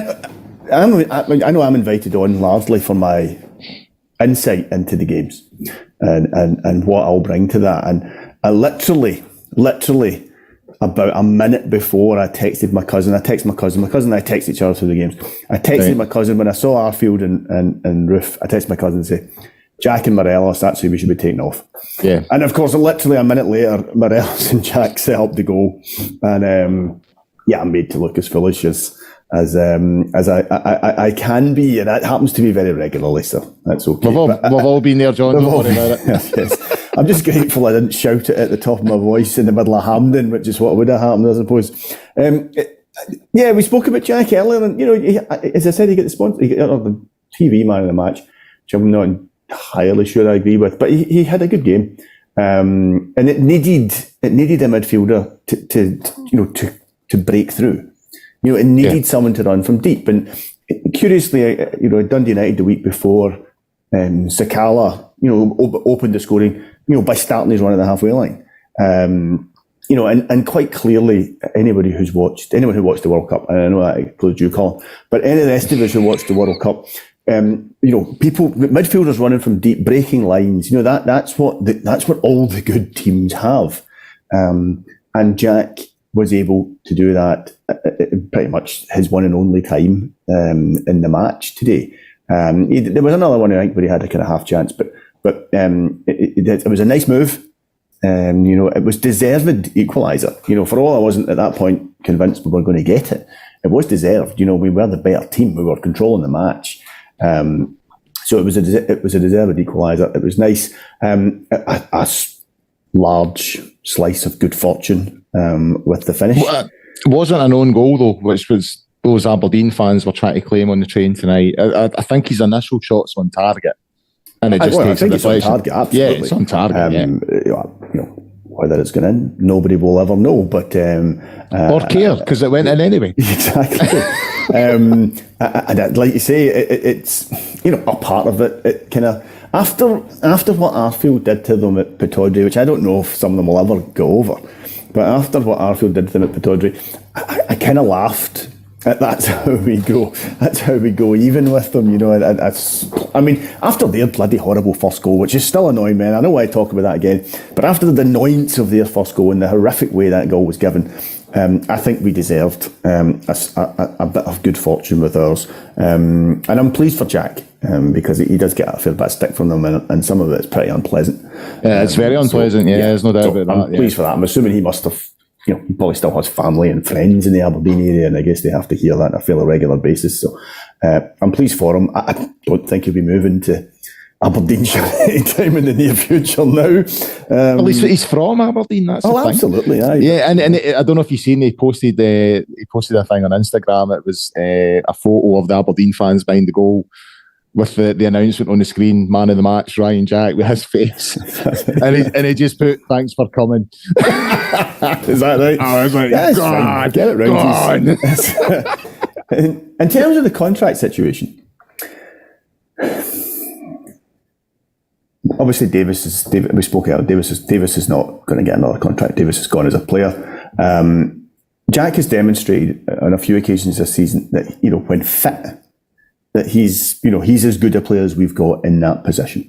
Speaker 2: I know I'm invited on largely for my insight into the games and what I'll bring to that. And I literally about a minute before I texted my cousin. My cousin and I text each other through the games. I texted my cousin when I saw Arfield and Roof. I texted my cousin and say, Jack and Morelos, that's who we should be taking off. Yeah. And of course, literally a minute later, Morelos and Jack set up the goal. And I'm made to look as foolish as I can be, and that happens to me very regularly, so that's okay. We've
Speaker 1: all been there, John. Don't worry about it.
Speaker 2: Yes. I'm just grateful I didn't shout it at the top of my voice in the middle of Hampden, which is what would have happened, I suppose. We spoke about Jack earlier, and, you know, as I said, he got the sponsor, he got the TV man of the match, which I'm not entirely sure I agree with, but he had a good game, and it needed a midfielder to break through. You know, it needed someone to run from deep. And curiously, Dundee United the week before, Sakala, opened the scoring, by starting his run at the halfway line. And quite clearly, anyone who watched the World Cup, and I know that includes you, Colin, but any of the rest of us who watched the World Cup, people, midfielders running from deep, breaking lines. That's what all the good teams have. And Jack was able to do that pretty much his one and only time in the match today. There was another one I think where he had a kind of half chance, but it was a nice move. It was deserved equaliser. For all I wasn't at that point convinced we were going to get it, it was deserved. We were the better team. We were controlling the match. So it was a deserved equaliser. It was nice. A large slice of good fortune with the finish.
Speaker 1: Well, it wasn't an own goal though, which was those Aberdeen fans were trying to claim on the train tonight. I think his initial shot's on target, and it just takes a deflection.
Speaker 2: On target, absolutely.
Speaker 1: Yeah, it's on target.
Speaker 2: Whether it's going in, nobody will ever know. But
Speaker 1: or care, because it went in anyway.
Speaker 2: Exactly. And I'd like to say it's a part of it. It kind of after what Arfield did to them at Pittodrie, which I don't know if some of them will ever go over, but after what Arfield did to them at Pittodrie, I kind of laughed. That's how we go. That's how we go, even with them. After their bloody horrible first goal, which is still annoying, man. I know I talk about that again, but after the annoyance of their first goal and the horrific way that goal was given, I think we deserved a bit of good fortune with ours. And I'm pleased for Jack because he does get a fair bit of stick from them, and some of it's pretty unpleasant.
Speaker 1: Yeah, it's very unpleasant. There's no doubt about that.
Speaker 2: I'm pleased for that. I'm assuming he must have. He probably still has family and friends in the Aberdeen area, and I guess they have to hear that on a fairly regular basis. So I'm pleased for him. I don't think he'll be moving to Aberdeenshire anytime in the near future now.
Speaker 1: At least he's from Aberdeen. That's the thing.
Speaker 2: Absolutely, aye.
Speaker 1: Yeah, and I don't know if you've seen. He posted a thing on Instagram. It was a photo of the Aberdeen fans behind the goal, with the announcement on the screen, man of the match, Ryan Jack, with his face. and he just put, thanks for coming.
Speaker 2: Is that right?
Speaker 1: I was like,
Speaker 2: yeah,
Speaker 1: God,
Speaker 2: get it right. In terms of the contract situation, obviously Davis is not going to get another contract. Davis is gone as a player. Jack has demonstrated on a few occasions this season that, when fit, that he's as good a player as we've got in that position.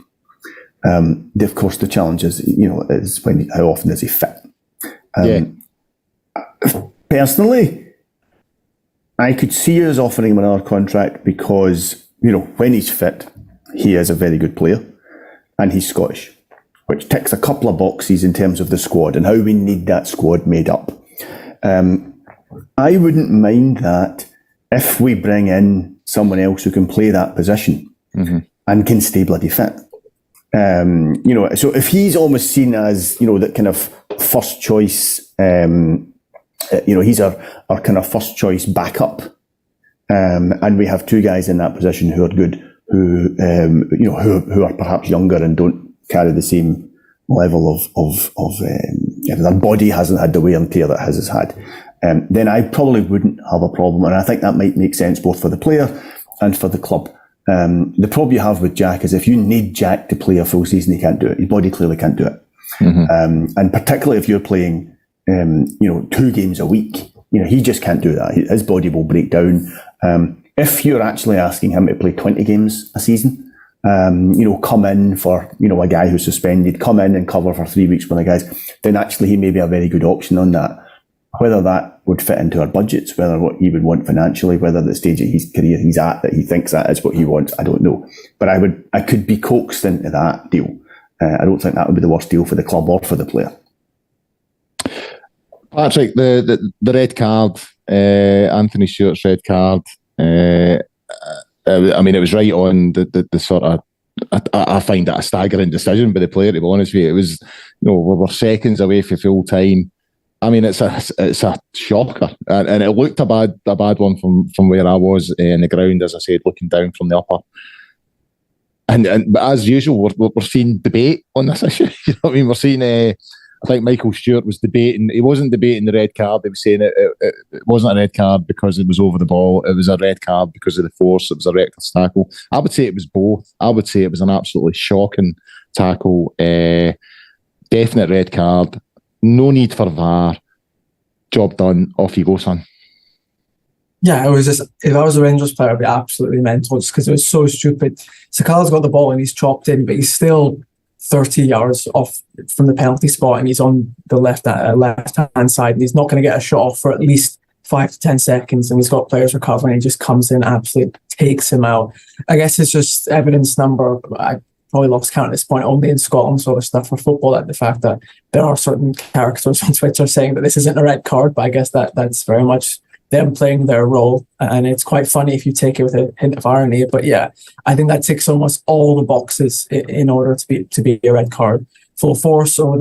Speaker 2: Of course, the challenge is, is how often is he fit? Personally, I could see us offering him another contract because, when he's fit, he is a very good player and he's Scottish, which ticks a couple of boxes in terms of the squad and how we need that squad made up. I wouldn't mind that if we bring in someone else who can play that position and can stay bloody fit. So if he's almost seen as, that kind of first choice, he's our kind of first choice backup. And we have two guys in that position who are good, who are perhaps younger and don't carry the same level of their body hasn't had the wear and tear that his has had. Then I probably wouldn't have a problem. And I think that might make sense both for the player and for the club. The problem you have with Jack is if you need Jack to play a full season, he can't do it. His body clearly can't do it. And particularly if you're playing, 2 games a week, he just can't do that. His body will break down. If you're actually asking him to play 20 games a season, come in for, a guy who's suspended, come in and cover for 3 weeks for the guys, then actually he may be a very good option on that. Whether that would fit into our budgets, whether what he would want financially, whether the stage of his career he's at, that he thinks that is what he wants, I don't know. But I could be coaxed into that deal. I don't think that would be the worst deal for the club or for the player.
Speaker 1: Patrick, the red card, Anthony Stewart's red card, it was right on the sort of, I find that a staggering decision by the player, to be honest with you. It was, we were seconds away from full time. It's a shocker, and it looked a bad one from where I was in the ground, as I said, looking down from the upper. But as usual, we're seeing debate on this issue. We're seeing. I think Michael Stewart was debating. He wasn't debating the red card. He was saying it wasn't a red card because it was over the ball. It was a red card because of the force. It was a reckless tackle. I would say it was both. I would say it was an absolutely shocking tackle. Definite red card. No need for VAR. Job done. Off you go, son.
Speaker 3: Yeah, it was just, if I was a Rangers player, I'd be absolutely mental just because it was so stupid. Sakala's got the ball and he's chopped in, but he's still 30 yards off from the penalty spot and he's on the left-hand side and he's not going to get a shot off for at least 5 to 10 seconds, and he's got players recovering. He just comes in, absolutely takes him out. I guess it's just evidence number. I probably lost count at this point, only in Scotland sort of stuff for football, like the fact that there are certain characters on Twitter saying that this isn't a red card, but I guess that's very much them playing their role, and it's quite funny if you take it with a hint of irony. But yeah, I think that ticks almost all the boxes in order to be a red card. Full force over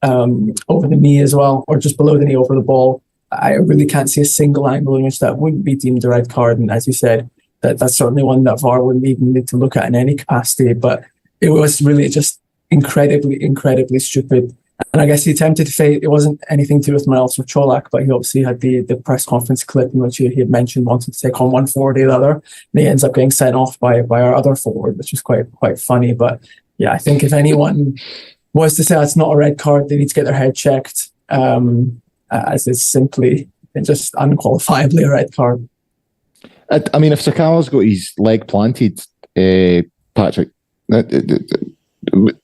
Speaker 3: the knee as well, or just below the knee over the ball. I really can't see a single angle in which that wouldn't be deemed a red card. And as you said, that's certainly one that VAR wouldn't even need to look at in any capacity. But it was really just incredibly, incredibly stupid. And I guess he attempted to fade. It wasn't anything to do with Miles or Cholak, but he obviously had the press conference clip in which he had mentioned wanting to take on one forward or the other. And he ends up getting sent off by our other forward, which was quite funny. But yeah, I think if anyone was to say that's not a red card, they need to get their head checked. As it's simply and just unqualifiably a red card.
Speaker 1: I mean, if Sakala's got his leg planted, Patrick, we're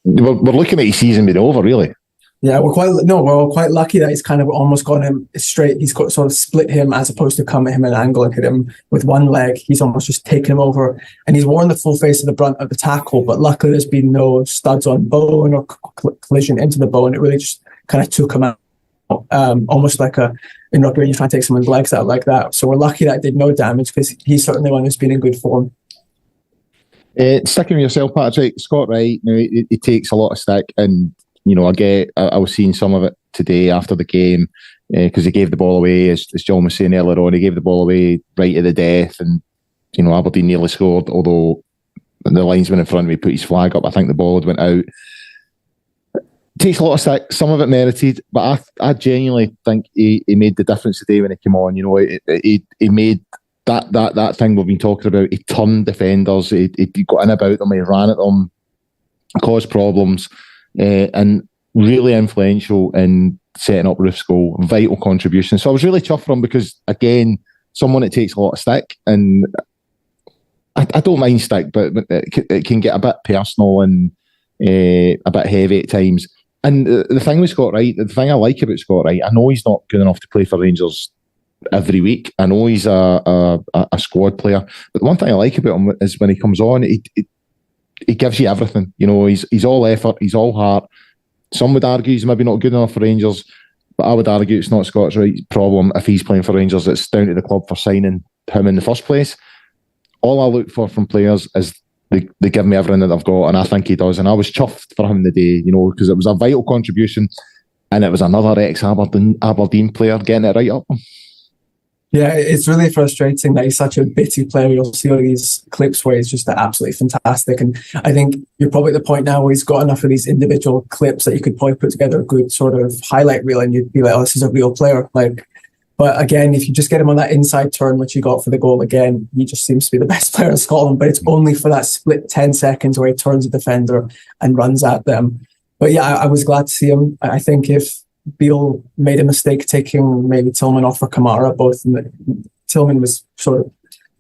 Speaker 1: looking at his season being over, really.
Speaker 3: Yeah, we're quite lucky that he's kind of almost got him straight. He's got sort of split him as opposed to come at him at an angle and hit him with one leg. He's almost just taken him over, and he's worn the full face of the brunt of the tackle. But luckily, there's been no studs on bone or collision into the bone. It really just kind of took him out. Almost like in rugby when you try to take someone's legs out like that. So we're lucky that it did no damage because he's certainly one who's been in good form.
Speaker 1: Sticking with yourself, Patrick, Scott Wright, it takes a lot of stick, and I was seeing some of it today after the game because he gave the ball away, as John was saying earlier on, he gave the ball away right to the death, and Aberdeen nearly scored, although the linesman in front of me put his flag up. I think the ball had went out. Takes a lot of stick, some of it merited, but I genuinely think he made the difference today when he came on. He made that thing we've been talking about. He turned defenders, he got in about them, he ran at them, caused problems, and really influential in setting up Roof's goal. Vital contribution. So I was really chuffed for him because, again, someone that takes a lot of stick, and I don't mind stick, but it can get a bit personal and a bit heavy at times. And the thing with Scott Wright, the thing I like about Scott Wright, I know he's not good enough to play for Rangers every week. I know he's a squad player, but the one thing I like about him is when he comes on, he gives you everything. He's all effort, he's all heart. Some would argue he's maybe not good enough for Rangers, but I would argue it's not Scott Wright's problem if he's playing for Rangers. It's down to the club for signing him in the first place. All I look for from players is they give me everything that I've got, and I think he does. And I was chuffed for him today, because it was a vital contribution, and it was another ex-Aberdeen player getting it right up.
Speaker 3: Yeah, it's really frustrating that he's such a bitty player. You'll see all these clips where he's just absolutely fantastic. And I think you're probably at the point now where he's got enough of these individual clips that you could probably put together a good sort of highlight reel and you'd be like, oh, this is a real player. But again, if you just get him on that inside turn, which he got for the goal again, he just seems to be the best player in Scotland. But it's only for that split 10 seconds where he turns a defender and runs at them. But yeah, I was glad to see him. I think if Beale made a mistake taking maybe Tillman off for Kamara, Tillman was sort of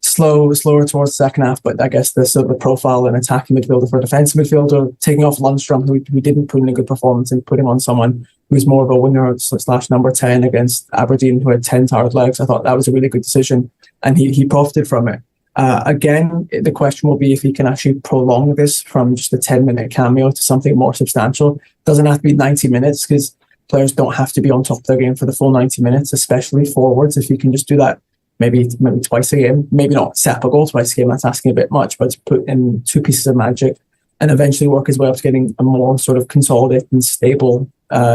Speaker 3: slower towards the second half, but I guess the profile and attacking midfielder for a defensive midfielder, taking off Lundstrom, who didn't put in a good performance, and putting on someone who's more of a winger / number 10 against Aberdeen, who had 10 tired legs. I thought that was a really good decision, and he profited from it. Again, the question will be if he can actually prolong this from just a 10-minute cameo to something more substantial. Doesn't have to be 90 minutes, because players don't have to be on top of their game for the full 90 minutes, especially forwards. If you can just do that maybe twice a game, maybe not set up a goal twice a game, that's asking a bit much, but to put in 2 pieces of magic and eventually work his way up to getting a more sort of consolidated and stable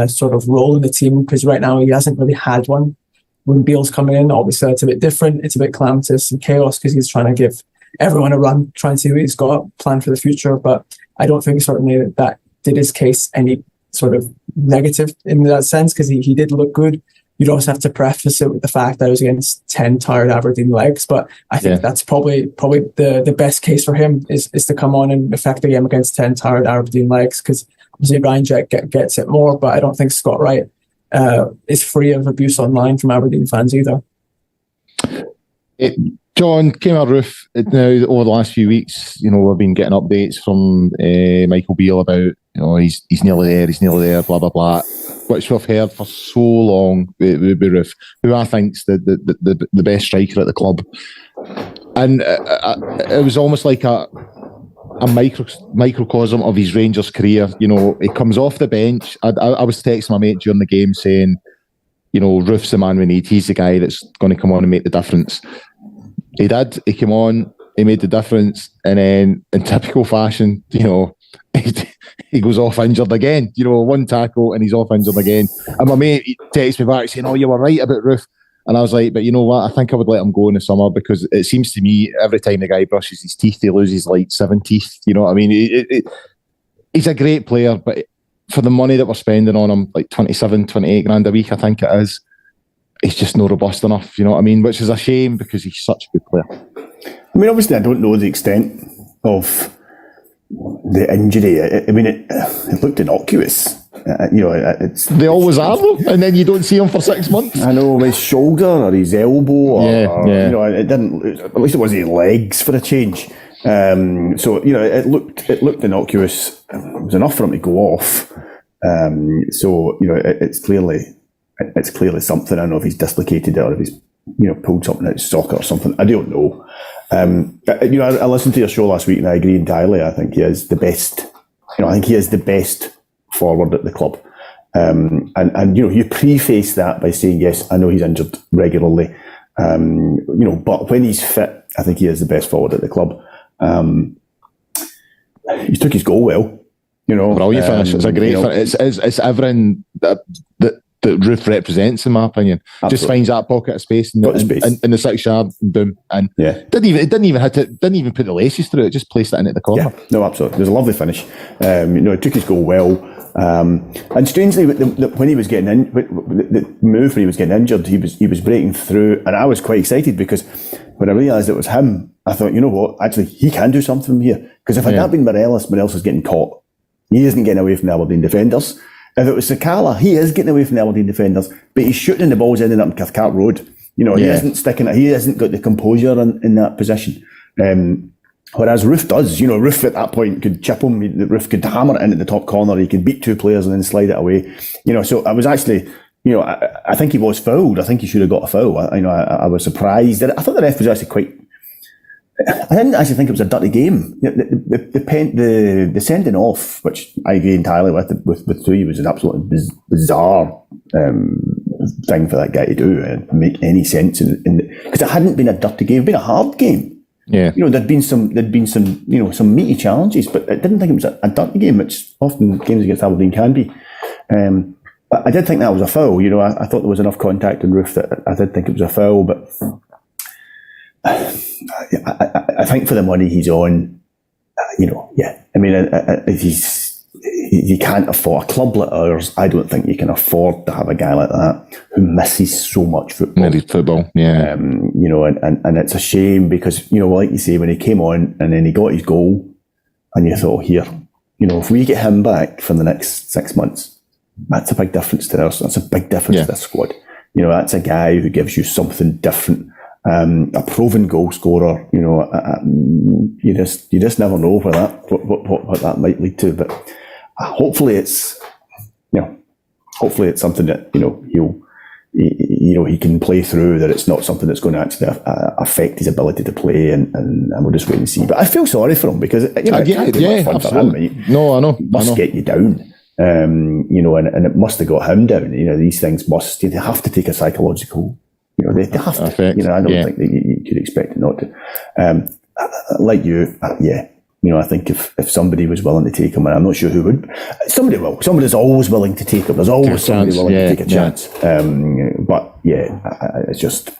Speaker 3: sort of role in the team, because right now he hasn't really had one. When Beale's coming in, obviously it's a bit different, it's a bit calamitous and chaos because he's trying to give everyone a run, trying to see what he's got planned for the future, but I don't think certainly that did his case any sort of negative in that sense, because he did look good. You'd also have to preface it with the fact that it was against 10 tired Aberdeen legs, but I think that's probably the best case for him is to come on and affect the game against 10 tired Aberdeen legs, because obviously Ryan Jack gets it more, but I don't think Scott Wright is free of abuse online from Aberdeen fans either.
Speaker 1: John, came out Roof now over the last few weeks. We've been getting updates from Michael Beale about he's nearly there, blah blah blah, which we've heard for so long with Roof, who I think's the best striker at the club, and it was almost like a microcosm of his Rangers career. He comes off the bench. I was texting my mate during the game saying, Roof's the man we need. He's the guy that's going to come on and make the difference. He did. He came on. He made the difference, and then in typical fashion, he goes off injured again. One tackle and he's off injured again. And my mate texts me back saying, "Oh, you were right about Roof." And I was like, "But you know what? I think I would let him go in the summer, because it seems to me every time the guy brushes his teeth, he loses like 7 teeth. You know what I mean? He's a great player, but for the money that we're spending on him, like 27, 28 grand a week, I think it is, he's just not robust enough, you know what I mean? Which is a shame, because he's such a good player.
Speaker 2: I mean, obviously, I don't know the extent of the injury. It looked innocuous.
Speaker 1: They always are, though, and then you don't see him for 6 months.
Speaker 2: I know, his shoulder or his elbow, it didn't. At least it wasn't his legs for a change. It looked innocuous. It was enough for him to go off. It's clearly something. I don't know if he's dislocated it or if he's pulled something out of his socket or something. I don't know. I listened to your show last week and I agree entirely. I think he is the best. I think he is the best forward at the club. You preface that by saying, yes, I know he's injured regularly. But when he's fit, I think he is the best forward at the club. He took his goal well.
Speaker 1: Brilliant finish. It's a great finish. It's everything that Roof represents, in my opinion. Absolutely. Just finds that pocket of space in the 6 yard, and boom, and didn't even put the laces through it. Just placed it into the corner.
Speaker 2: Yeah, no, absolutely. It was a lovely finish. He took his goal well, and strangely, when he was getting in, the move when he was getting injured, he was breaking through, and I was quite excited, because when I realised it was him, I thought, you know what, actually he can do something here, because if it had been Morelos was getting caught. He isn't getting away from the Aberdeen defenders. If it was Sakala, he is getting away from the Aberdeen defenders, but he's shooting the balls ending up in Cathcart Road. He isn't sticking it. He hasn't got the composure in that position. Whereas Roof does. Roof at that point could chip him. Roof could hammer it into the top corner. He could beat 2 players and then slide it away. So I was actually, I think he was fouled. I think he should have got a foul. I was surprised. I thought the ref was actually quite. I didn't actually think it was a dirty game. The sending off, which I agree entirely with Tui, was an absolutely bizarre thing for that guy to do and make any sense because it hadn't been a dirty game, it'd been a hard game.
Speaker 1: Yeah,
Speaker 2: there'd been some some meaty challenges, but I didn't think it was a dirty game, which often games against Aberdeen can be. But I did think that was a foul. I thought there was enough contact in Roof that I did think it was a foul, but. I think for the money he's on, you can't afford a club like ours. I don't think you can afford to have a guy like that who misses so much football.
Speaker 1: Yeah.
Speaker 2: And it's a shame because, like you say, when he came on and then he got his goal and you thought, here, if we get him back for the next 6 months, that's a big difference to us. That's a big difference to this squad. That's a guy who gives you something different. A proven goal scorer, you just never know what that might lead to. But hopefully it's something that he can play through. That it's not something that's going to actually affect his ability to play, and we'll just wait and see. But I feel sorry for him because it can't be much fun for him. Right?
Speaker 1: No, I know.
Speaker 2: It must get you down. And it must have got him down. These things they have to take a psychological. They have to.
Speaker 1: Effect.
Speaker 2: I don't think that you could expect it not to. Like you, I think if somebody was willing to take him, and I'm not sure who would, somebody will. Somebody's always willing to take him. There's always somebody willing to take a chance. But it's just,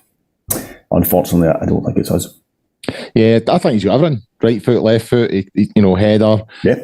Speaker 2: unfortunately, I don't think it's us.
Speaker 1: Yeah, I think he's got everything. Right foot, left foot, header.
Speaker 2: Yeah.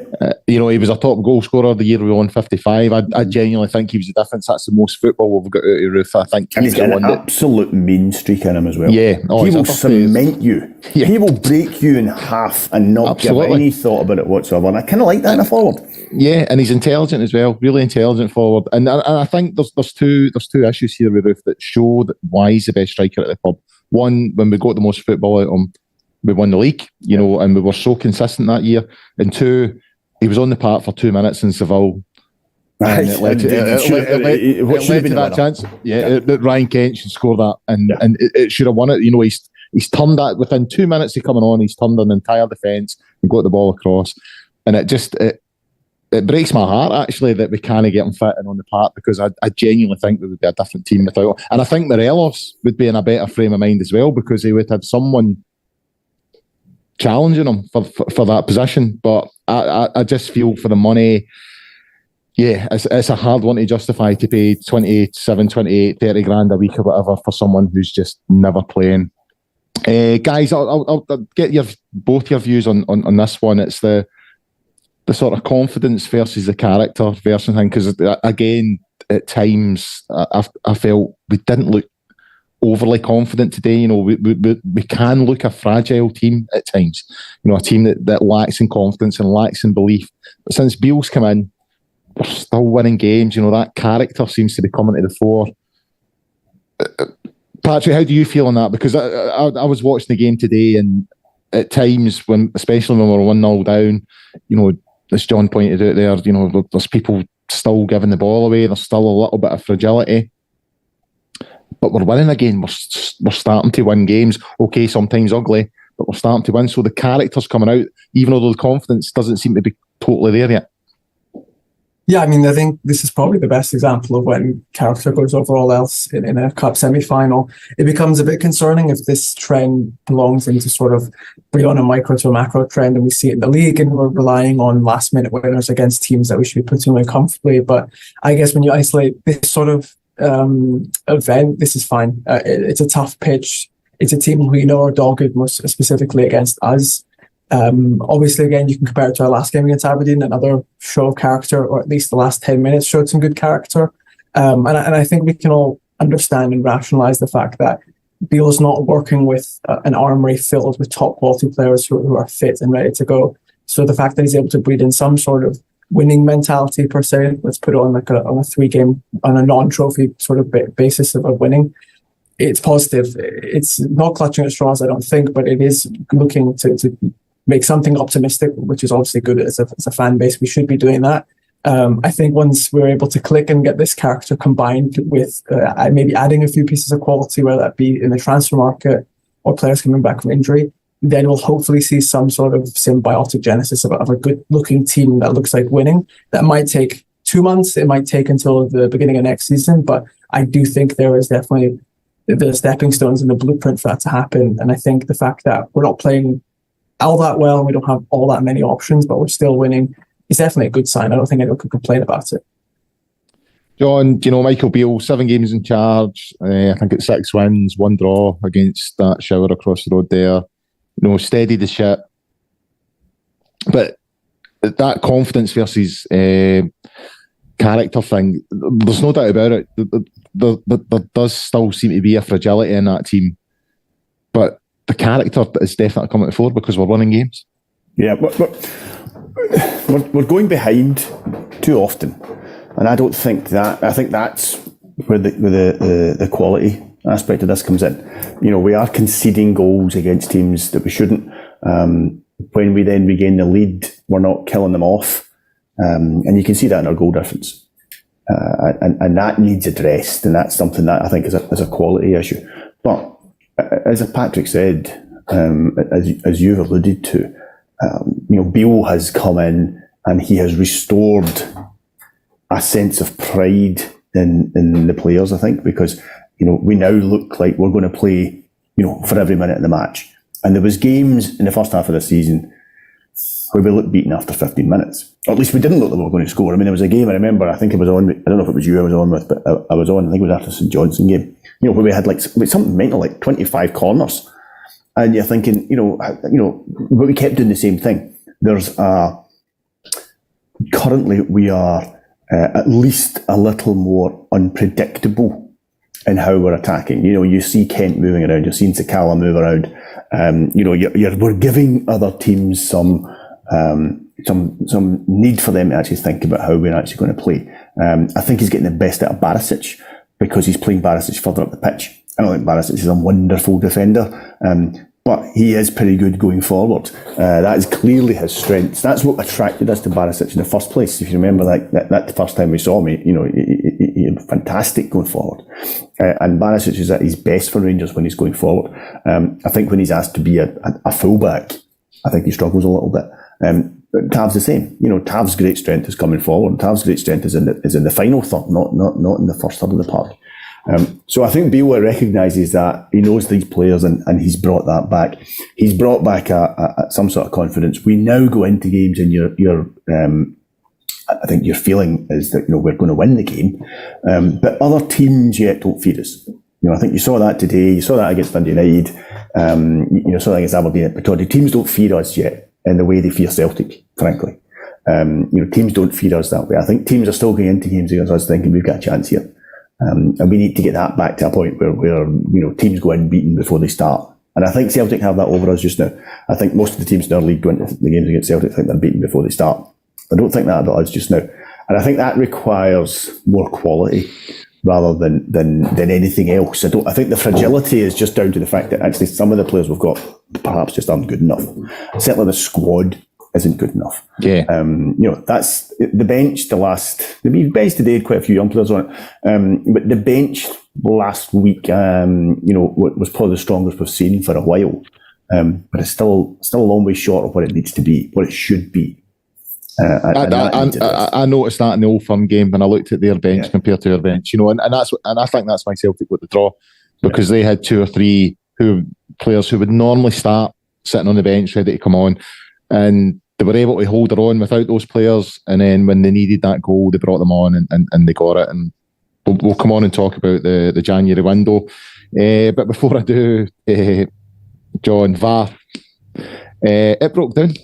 Speaker 1: He was a top goal scorer the year we won 55. I genuinely think he was the difference. That's the most football we've got out of Roof. I think.
Speaker 2: And he's got an absolute mean streak in him as well.
Speaker 1: Yeah.
Speaker 2: He will cement you. Yeah. He will break you in half and not give any thought about it whatsoever. And I kind of like that in a forward.
Speaker 1: Yeah, and he's intelligent as well. Really intelligent forward. And I think there's two issues here with Roof that show why he's the best striker at the club. one, when we got the most football out of him, we won the league, and we were so consistent that year. And two, he was on the park for 2 minutes in Seville. And it led to that chance. Yeah, that Ryan Kent should score that, and it should have won it. He's turned that within 2 minutes of coming on. He's turned an entire defence and got the ball across, and it breaks my heart actually that we can't get him fit and on the park, because I genuinely think we would be a different team without him. And I think Morelos would be in a better frame of mind as well, because he would have someone challenging him for that position. But I just feel for the money. Yeah, it's a hard one to justify, to pay 27, 28, 30 grand a week or whatever for someone who's just never playing. Guys, I'll get both your views on this one. It's the sort of confidence versus the character versus thing, because again, at times I felt we didn't look overly confident today. We can look a fragile team at times. A team that lacks in confidence and lacks in belief. But since Beale's come in, we're still winning games. That character seems to be coming to the fore. Patrick, how do you feel on that? Because I was watching the game today, and at times, especially when we're 1-0 down, as John pointed out there, there's people still giving the ball away. There's still a little bit of fragility. But we're winning again. We're starting to win games. Okay, sometimes ugly, but we're starting to win. So the character's coming out, even though the confidence doesn't seem to be totally there yet.
Speaker 3: Yeah, I mean, I think this is probably the best example of when character goes over all else in a cup semi-final. It becomes a bit concerning if this trend belongs into sort of beyond a micro to a macro trend, and we see it in the league, and we're relying on last-minute winners against teams that we should be putting away comfortably. But I guess when you isolate this sort of event, this is fine. It's a tough pitch. It's a team who are dogged, most specifically against us. Obviously, again, you can compare it to our last game against Aberdeen, another show of character, or at least the last 10 minutes showed some good character. And I think we can all understand and rationalise the fact that Beale's not working with an armoury filled with top quality players who are fit and ready to go. So the fact that he's able to breed in some sort of winning mentality per se, let's put it on on a 3-game, on a non-trophy sort of basis of winning, it's positive. It's not clutching at straws, I don't think, but it is looking to make something optimistic, which is obviously good as a fan base. We should be doing that. I think once we're able to click and get this character combined with maybe adding a few pieces of quality, whether that be in the transfer market or players coming back from injury, then we'll hopefully see some sort of symbiotic genesis of a good-looking team that looks like winning. That might take 2 months. It might take until the beginning of next season, but I do think there is definitely the stepping stones and the blueprint for that to happen. And I think the fact that we're not playing all that well and we don't have all that many options, but we're still winning, is definitely a good sign. I don't think anyone could complain about it.
Speaker 1: John, Michael Beale, 7 games in charge. I think it's 6 wins, 1 draw against that shower across the road there. Steady the ship. But that confidence versus character thing, there's no doubt about it. There does still seem to be a fragility in that team. But the character is definitely coming to the fore because we're winning games.
Speaker 2: Yeah, we're going behind too often. And I don't think that. I think that's where the quality aspect of this comes in. We are conceding goals against teams that we shouldn't. When we then regain the lead, we're not killing them off. And you can see that in our goal difference. And that needs addressed. And that's something that I think is a quality issue. But as Patrick said, as you've alluded to, Beale has come in and he has restored a sense of pride in the players, I think, because, we now look like we're going to play, for every minute of the match. And there was games in the first half of the season where we looked beaten after 15 minutes. Or at least we didn't look like we were going to score. I mean, there was a game, I remember, I think it was on, I don't know if it was you I was on with, but I was on, I think it was after St Johnstone game, where we had something mental, like 25 corners. And you're thinking, but we kept doing the same thing. Currently we are at least a little more unpredictable in how we're attacking. You see Kent moving around, you're seeing Sakala move around. We're giving other teams some need for them to actually think about how we're actually going to play. I think he's getting the best out of Barisic because he's playing Barisic further up the pitch. I don't think Barisic is a wonderful defender, but he is pretty good going forward. That is clearly his strength. That's what attracted us to Barisic in the first place. If you remember that the first time we saw him, he was fantastic going forward. And Barisic is at his best for Rangers when he's going forward. I think when he's asked to be a fullback, I think he struggles a little bit. But Tav's the same. Tav's great strength is coming forward. Tav's great strength is in the final third, not in the first third of the park. So I think Beale recognises that. He knows these players, and he's brought that back. He's brought back some sort of confidence. We now go into games, and I think your feeling is that we're going to win the game, but other teams yet don't feed us. I think you saw that today. You saw that against Dundee United. You saw that against Aberdeen at Pittodrie. Teams don't feed us yet in the way they fear Celtic, frankly. Teams don't feed us that way. I think teams are still going into games against us thinking we've got a chance here. And we need to get that back to a point where teams go unbeaten before they start. And I think Celtic have that over us just now. I think most of the teams in our league go into the games against Celtic think they're beaten before they start. I don't think that about us just now. And I think that requires more quality rather than anything else. I think the fragility is just down to the fact that actually some of the players we've got perhaps just aren't good enough. Certainly the squad isn't good enough.
Speaker 1: Yeah.
Speaker 2: That's the bench. The bench today had quite a few young players on it. But the bench last week, was probably the strongest we've seen for a while. But it's still a long way short of what it needs to be, what it should be.
Speaker 1: I noticed that in the Old Firm game when I looked at their bench compared to our bench, and I think that's why Celtic got the draw, because they had two or three players who would normally start sitting on the bench ready to come on, and they were able to hold their own without those players. And then when they needed that goal, they brought them on and they got it. And we'll come on and talk about the January window. But before I do, John, VAR, it broke down.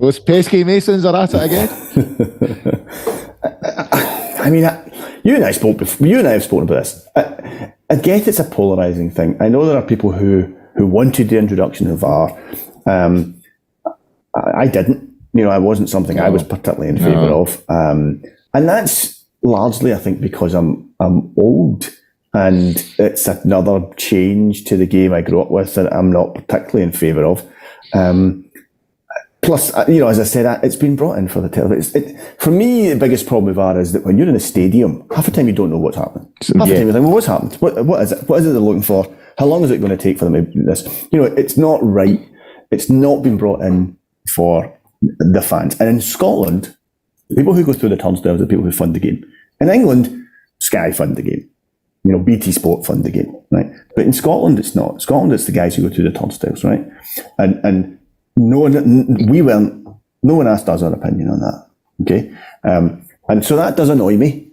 Speaker 1: Those pesky Masons are at it again.
Speaker 2: I mean, you and I have spoken about this. I get it's a polarising thing. I know there are people who wanted the introduction of VAR. I didn't. I wasn't something I was particularly in favour of. And that's largely, I think, because I'm old, and it's another change to the game I grew up with that I'm not particularly in favour of. Plus, as I said, it's been brought in for the television. For me, the biggest problem with VAR is that when you're in a stadium, half the time you don't know what's happening. Half the time you think, well, what's happened? What is it? What is it they're looking for? How long is it going to take for them to do this? It's not right. It's not been brought in for the fans. And in Scotland, the people who go through the turnstiles are the people who fund the game. In England, Sky fund the game. BT Sport fund the game, right? But in Scotland, it's not. Scotland, it's the guys who go through the turnstiles, right? And no one asked us our opinion on that. Okay. And so that does annoy me,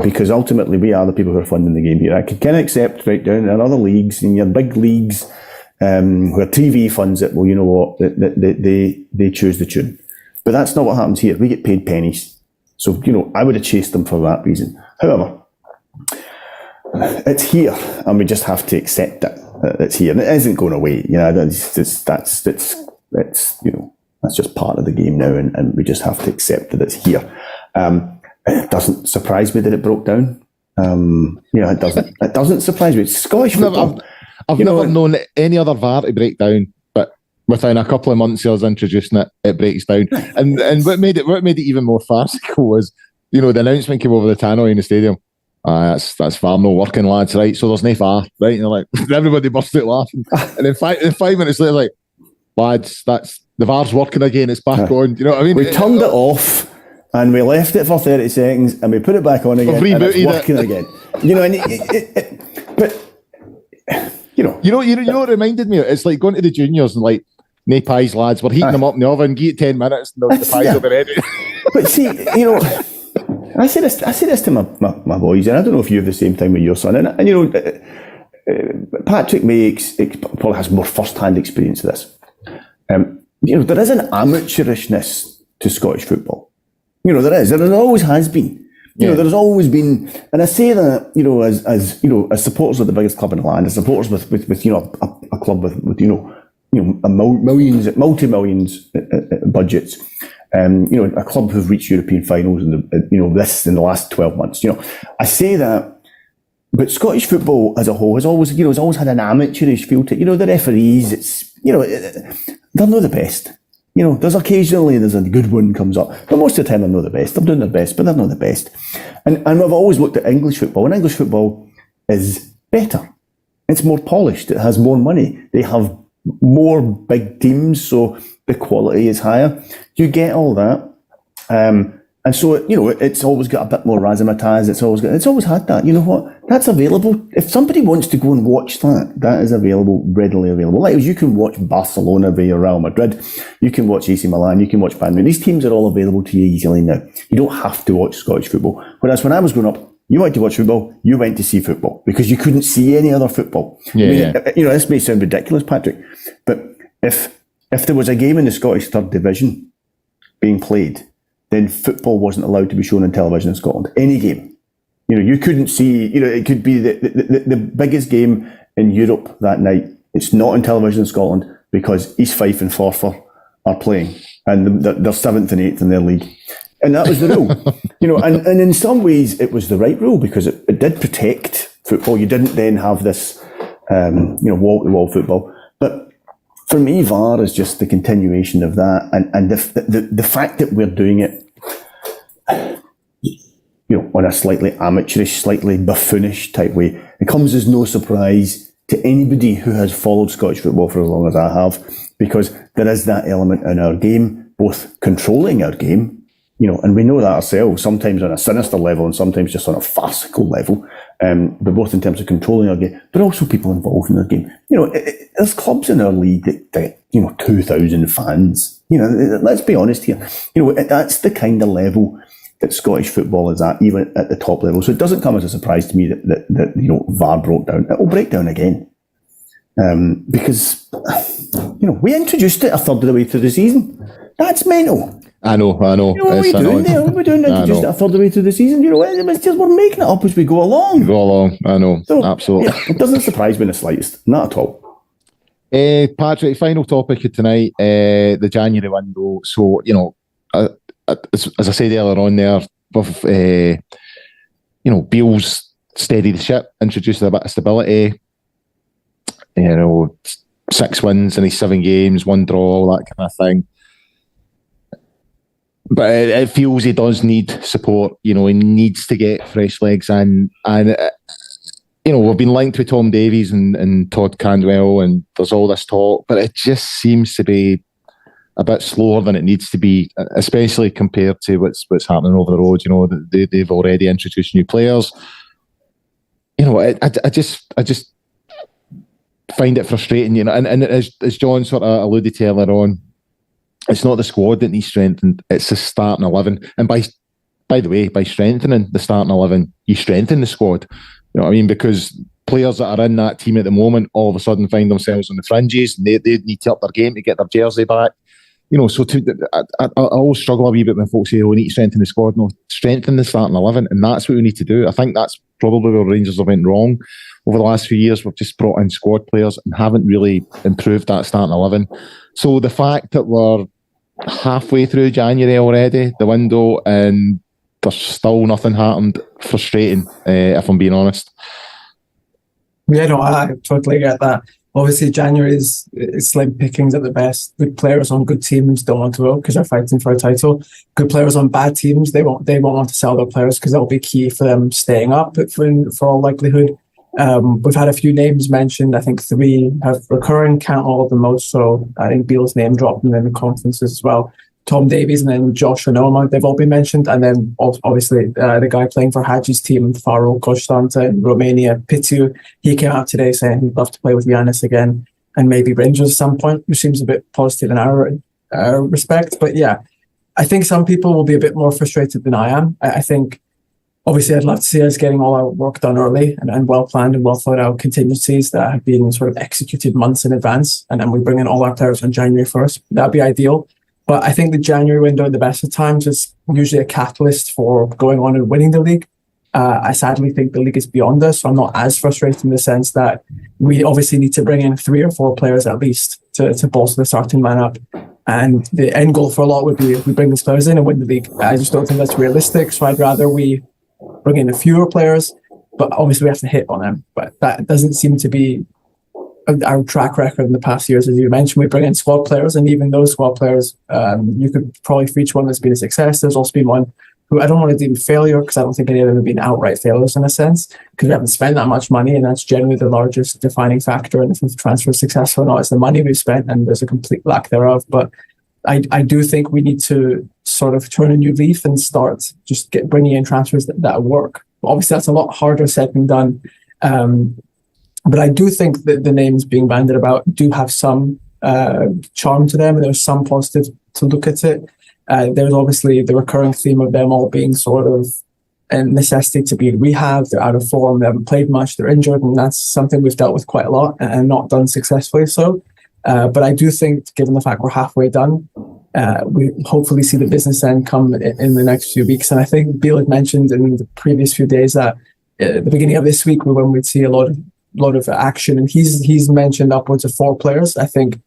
Speaker 2: because ultimately we are the people who are funding the game here. I can kind of accept right down in other leagues, in your big leagues, where TV funds it, well, you know what, they choose the tune. But that's not what happens here. We get paid pennies. So, I would have chased them for that reason. However, it's here, and we just have to accept it. It's here, and it isn't going away. That's just part of the game now, and we just have to accept that it's here. It doesn't surprise me that it broke down. It doesn't. It doesn't surprise me. It's Scottish football.
Speaker 1: I've never known any other VAR to break down, but within a couple of months of us introducing it, it breaks down. And what made it even more farcical was, the announcement came over the tannoy in the stadium. That's VAR no working, lads, right? So there's no VAR, right? And they're like, everybody burst out laughing. And then 5 minutes later, like, lads, that's the VAR's working again. It's back on. You know what I mean?
Speaker 2: We turned it off and we left it for 30 seconds and we put it back on again and it's working again. You know what it reminded me of? It's like going to the juniors and like, nae pies, lads, we're heating them up in the oven, give it 10 minutes and the pies will be ready. But see, I say this to my boys, and I don't know if you have the same thing with your son. And Patrick probably has more first-hand experience of this. There is an amateurishness to Scottish football. There is. There always has been. There's always been, and I say that as supporters of the biggest club in the land, as supporters with a club with millions, multi-millions budgets. A club who've reached European finals in the last 12 months. I say that But Scottish football as a whole has always, has always had an amateurish feel to it. The referees, they're not the best. There's occasionally there's a good one comes up, but most of the time they're not the best. They're doing their best, but they're not the best. And I've always looked at English football, and English football is better. It's more polished. It has more money. They have more big teams, so the quality is higher. You get all that. And so, it's always got a bit more razzmatazz. It's always had that. You know what? That's available. If somebody wants to go and watch that is available, readily available. Like, you can watch Barcelona via Real Madrid. You can watch AC Milan. You can watch Bayern. These teams are all available to you easily now. You don't have to watch Scottish football. Whereas when I was growing up, you wanted to watch football, you went to see football because you couldn't see any other football. This may sound ridiculous, Patrick, but if there was a game in the Scottish Third Division being played, then football wasn't allowed to be shown on television in Scotland. Any game. You couldn't see, it could be the biggest game in Europe that night. It's not on television in Scotland because East Fife and Forfar are playing and they're 7th and 8th in their league. And that was the rule. And in some ways it was the right rule because it did protect football. You didn't then have this, wall-to-wall football. But for me, VAR is just the continuation of that. And the fact that we're doing it, on a slightly amateurish, slightly buffoonish type way, it comes as no surprise to anybody who has followed Scottish football for as long as I have, because there is that element in our game, both controlling our game, and we know that ourselves, sometimes on a sinister level and sometimes just on a farcical level, but both in terms of controlling our game, but also people involved in our game. There's clubs in our league that 2,000 fans. Let's be honest here. That's the kind of level that Scottish football is at, even at the top level. So it doesn't come as a surprise to me that VAR broke down. It will break down again. Because, we introduced it a third of the way through the season. That's mental.
Speaker 1: I know.
Speaker 2: What are we doing there? What are we doing? Introduced it a third of the way through the season. It's just we're making it up as we go along.
Speaker 1: I know. So, absolutely.
Speaker 2: Yeah, it doesn't surprise me in the slightest. Not at all.
Speaker 1: Patrick, final topic of tonight, the January window. So, as I said earlier on there, with, Beale's steadied the ship, introduced a bit of stability. 6 wins in his 7 games, 1 draw, all that kind of thing. But it feels he does need support. He needs to get fresh legs in. And, we've been linked with Tom Davies and Todd Cantwell, and there's all this talk, but it just seems to be a bit slower than it needs to be, especially compared to what's happening over the road. They've already introduced new players. I just find it frustrating, and as John sort of alluded to earlier on, it's not the squad that needs strengthened, it's the starting 11. And by the way, by strengthening the starting 11, you strengthen the squad. You know what I mean? Because players that are in that team at the moment all of a sudden find themselves on the fringes, and they need to up their game to get their jersey back. So I always struggle a wee bit when folks say, we need to strengthen the squad. No, strengthen the starting 11, and that's what we need to do. I think that's probably where Rangers have went wrong over the last few years. We've just brought in squad players and haven't really improved that starting 11. So the fact that we're halfway through January already, the window, and there's still nothing happened, frustrating, if I'm being honest.
Speaker 3: Yeah, no, I totally get that. Obviously, January is slim pickings at the best. Good players on good teams don't want to go because they're fighting for a title. Good players on bad teams, they won't want to sell their players because that will be key for them staying up for all likelihood. We've had a few names mentioned. I think 3 have recurring, can't all of them most. So I think Beale's name dropped in the conferences as well. Tom Davies and then Josh Onoma, they've all been mentioned. And then obviously the guy playing for Haji's team, Faro Constanta in Romania, Pitu, he came out today saying he'd love to play with Giannis again and maybe Rangers at some point, which seems a bit positive in our respect. But yeah, I think some people will be a bit more frustrated than I am. I think obviously I'd love to see us getting all our work done early and well-planned and well-thought-out contingencies that have been sort of executed months in advance. And then we bring in all our players on January 1st. That'd be ideal. But I think the January window at the best of times is usually a catalyst for going on and winning the league. I sadly think the league is beyond us, so I'm not as frustrated in the sense that we obviously need to bring in 3 or 4 players at least to bolster the starting lineup. And the end goal for a lot would be if we bring these players in and win the league. I just don't think that's realistic, so I'd rather we bring in a fewer players, but obviously we have to hit on them. But that doesn't seem to be our track record in the past years. As you mentioned, we bring in squad players, and even those squad players, you could probably for each one that's been a success. There's also been one who I don't want to deem failure, because I don't think any of them have been outright failures in a sense, because we haven't spent that much money, and that's generally the largest defining factor in if the transfer is successful or not. It's the money we've spent, and there's a complete lack thereof. But I do think we need to sort of turn a new leaf and start just bringing in transfers that work. But obviously, that's a lot harder said than done. But I do think that the names being bandied about do have some charm to them, and there's some positive to look at it. There's obviously the recurring theme of them all being sort of a necessity to be in rehab. They're out of form, they haven't played much, they're injured, and that's something we've dealt with quite a lot and not done successfully so. But I do think, given the fact we're halfway done, we hopefully see the business end come in the next few weeks. And I think Beale had mentioned in the previous few days that at the beginning of this week, when we'd see a lot of action, and he's mentioned upwards of 4 players. I think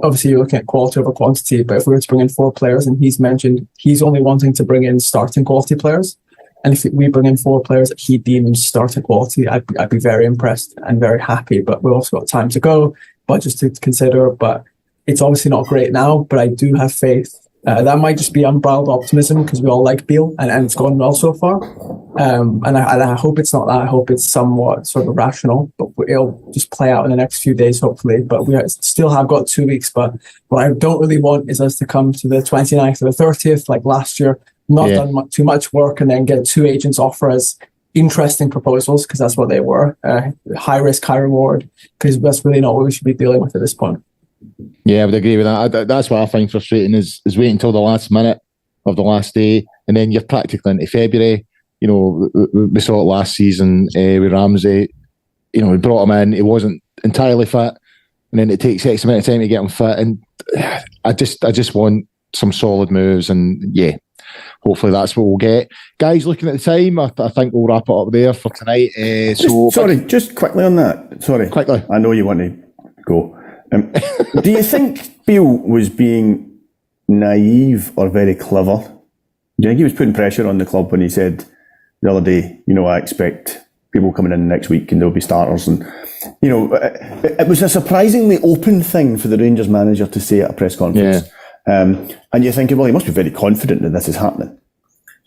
Speaker 3: obviously you're looking at quality over quantity, but if we were to bring in 4 players, and he's mentioned he's only wanting to bring in starting quality players, and if we bring in 4 players that he deems starting quality, I'd be very impressed and very happy. But we've also got time to go, budgets to consider, but it's obviously not great now, but I do have faith. That might just be unbridled optimism because we all like Beale and it's gone well so far. And I hope it's not that. I hope it's somewhat sort of rational, but it'll just play out in the next few days, hopefully. But we still have got 2 weeks. But what I don't really want is us to come to the 29th or the 30th, like last year, not done too much work, and then get 2 agents offer us interesting proposals, because that's what they were. High risk, high reward, because that's really not what we should be dealing with at this point.
Speaker 1: Yeah, I would agree with that. That's what I find frustrating is waiting until the last minute of the last day, and then you're practically into February. You know, we saw it last season with Ramsey. You know, we brought him in, he wasn't entirely fit, and then it takes X amount of time to get him fit. And I just want some solid moves, and hopefully that's what we'll get. Guys, looking at the time, I think we'll wrap it up there for tonight.
Speaker 2: Just quickly on that. Quickly. I know you want to go. Do you think Beale was being naive or very clever? Do you think he was putting pressure on the club when he said the other day, I expect people coming in next week and there'll be starters? And, it was a surprisingly open thing for the Rangers manager to say at a press conference. Yeah. And you're thinking, well, he must be very confident that this is happening.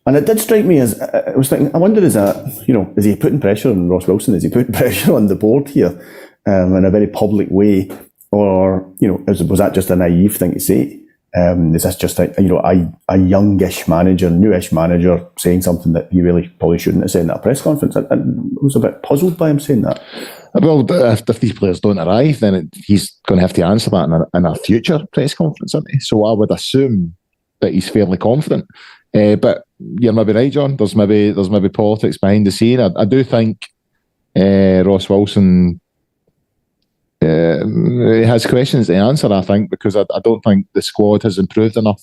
Speaker 2: And it did strike me as, I was thinking, I wonder, is he putting pressure on Ross Wilson? Is he putting pressure on the board here in a very public way? Or, was that just a naive thing to say? Is this just a youngish manager, newish manager saying something that he really probably shouldn't have said in that press conference? I was a bit puzzled by him saying that.
Speaker 1: Well, if these players don't arrive, then he's going to have to answer that in a future press conference, isn't he? So I would assume that he's fairly confident. But you're maybe right, John. There's maybe politics behind the scene. I do think Ross Wilson has questions to answer, I think, because I don't think the squad has improved enough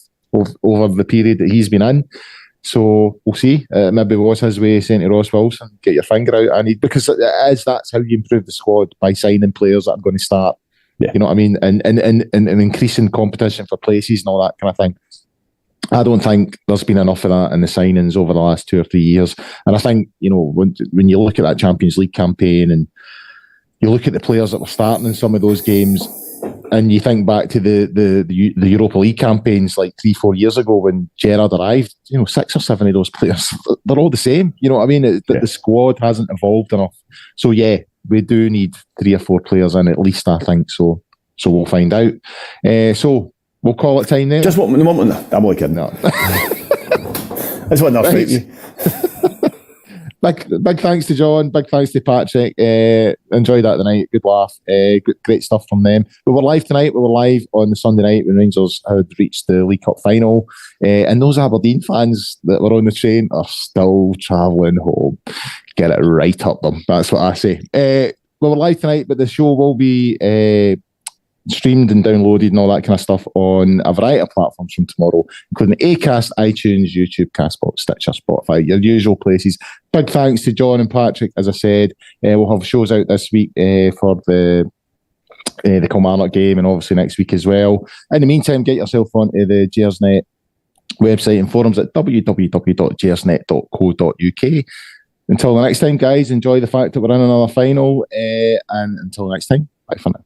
Speaker 1: over the period that he's been in. So we'll see. Maybe it was his way of saying to Ross Wilson, get your finger out. Because that's how you improve the squad, by signing players that are going to start. Yeah. You know what I mean? And increasing competition for places and all that kind of thing. I don't think there's been enough of that in the signings over the last 2 or 3 years. And I think, when you look at that Champions League campaign and you look at the players that were starting in some of those games, and you think back to the Europa League campaigns like 3-4 years ago when Gerrard arrived, 6 or 7 of those players, they're all the same. You know what I mean? The squad hasn't evolved enough. So we do need 3 or 4 players in at least, I think. So we'll find out. So we'll call it time there.
Speaker 2: Just one moment. I'm only kidding. No. That's what enough you.
Speaker 1: Big thanks to John, big thanks to Patrick. Enjoyed that tonight, good laugh, great stuff from them. We were live tonight, we were live on the Sunday night when Rangers had reached the League Cup final, and those Aberdeen fans that were on the train are still travelling home. Get it right up them, that's what I say. We were live tonight, but the show will be streamed and downloaded and all that kind of stuff on a variety of platforms from tomorrow, including Acast, iTunes, YouTube, Castbox, Stitcher, Spotify, your usual places. Big thanks to John and Patrick. As I said, we'll have shows out this week for the Kilmarnock game, and obviously next week as well. In the meantime, get yourself onto the Gersnet website and forums at www.gersnet.co.uk. until the next time, guys, enjoy the fact that we're in another final. And until next time, bye for now.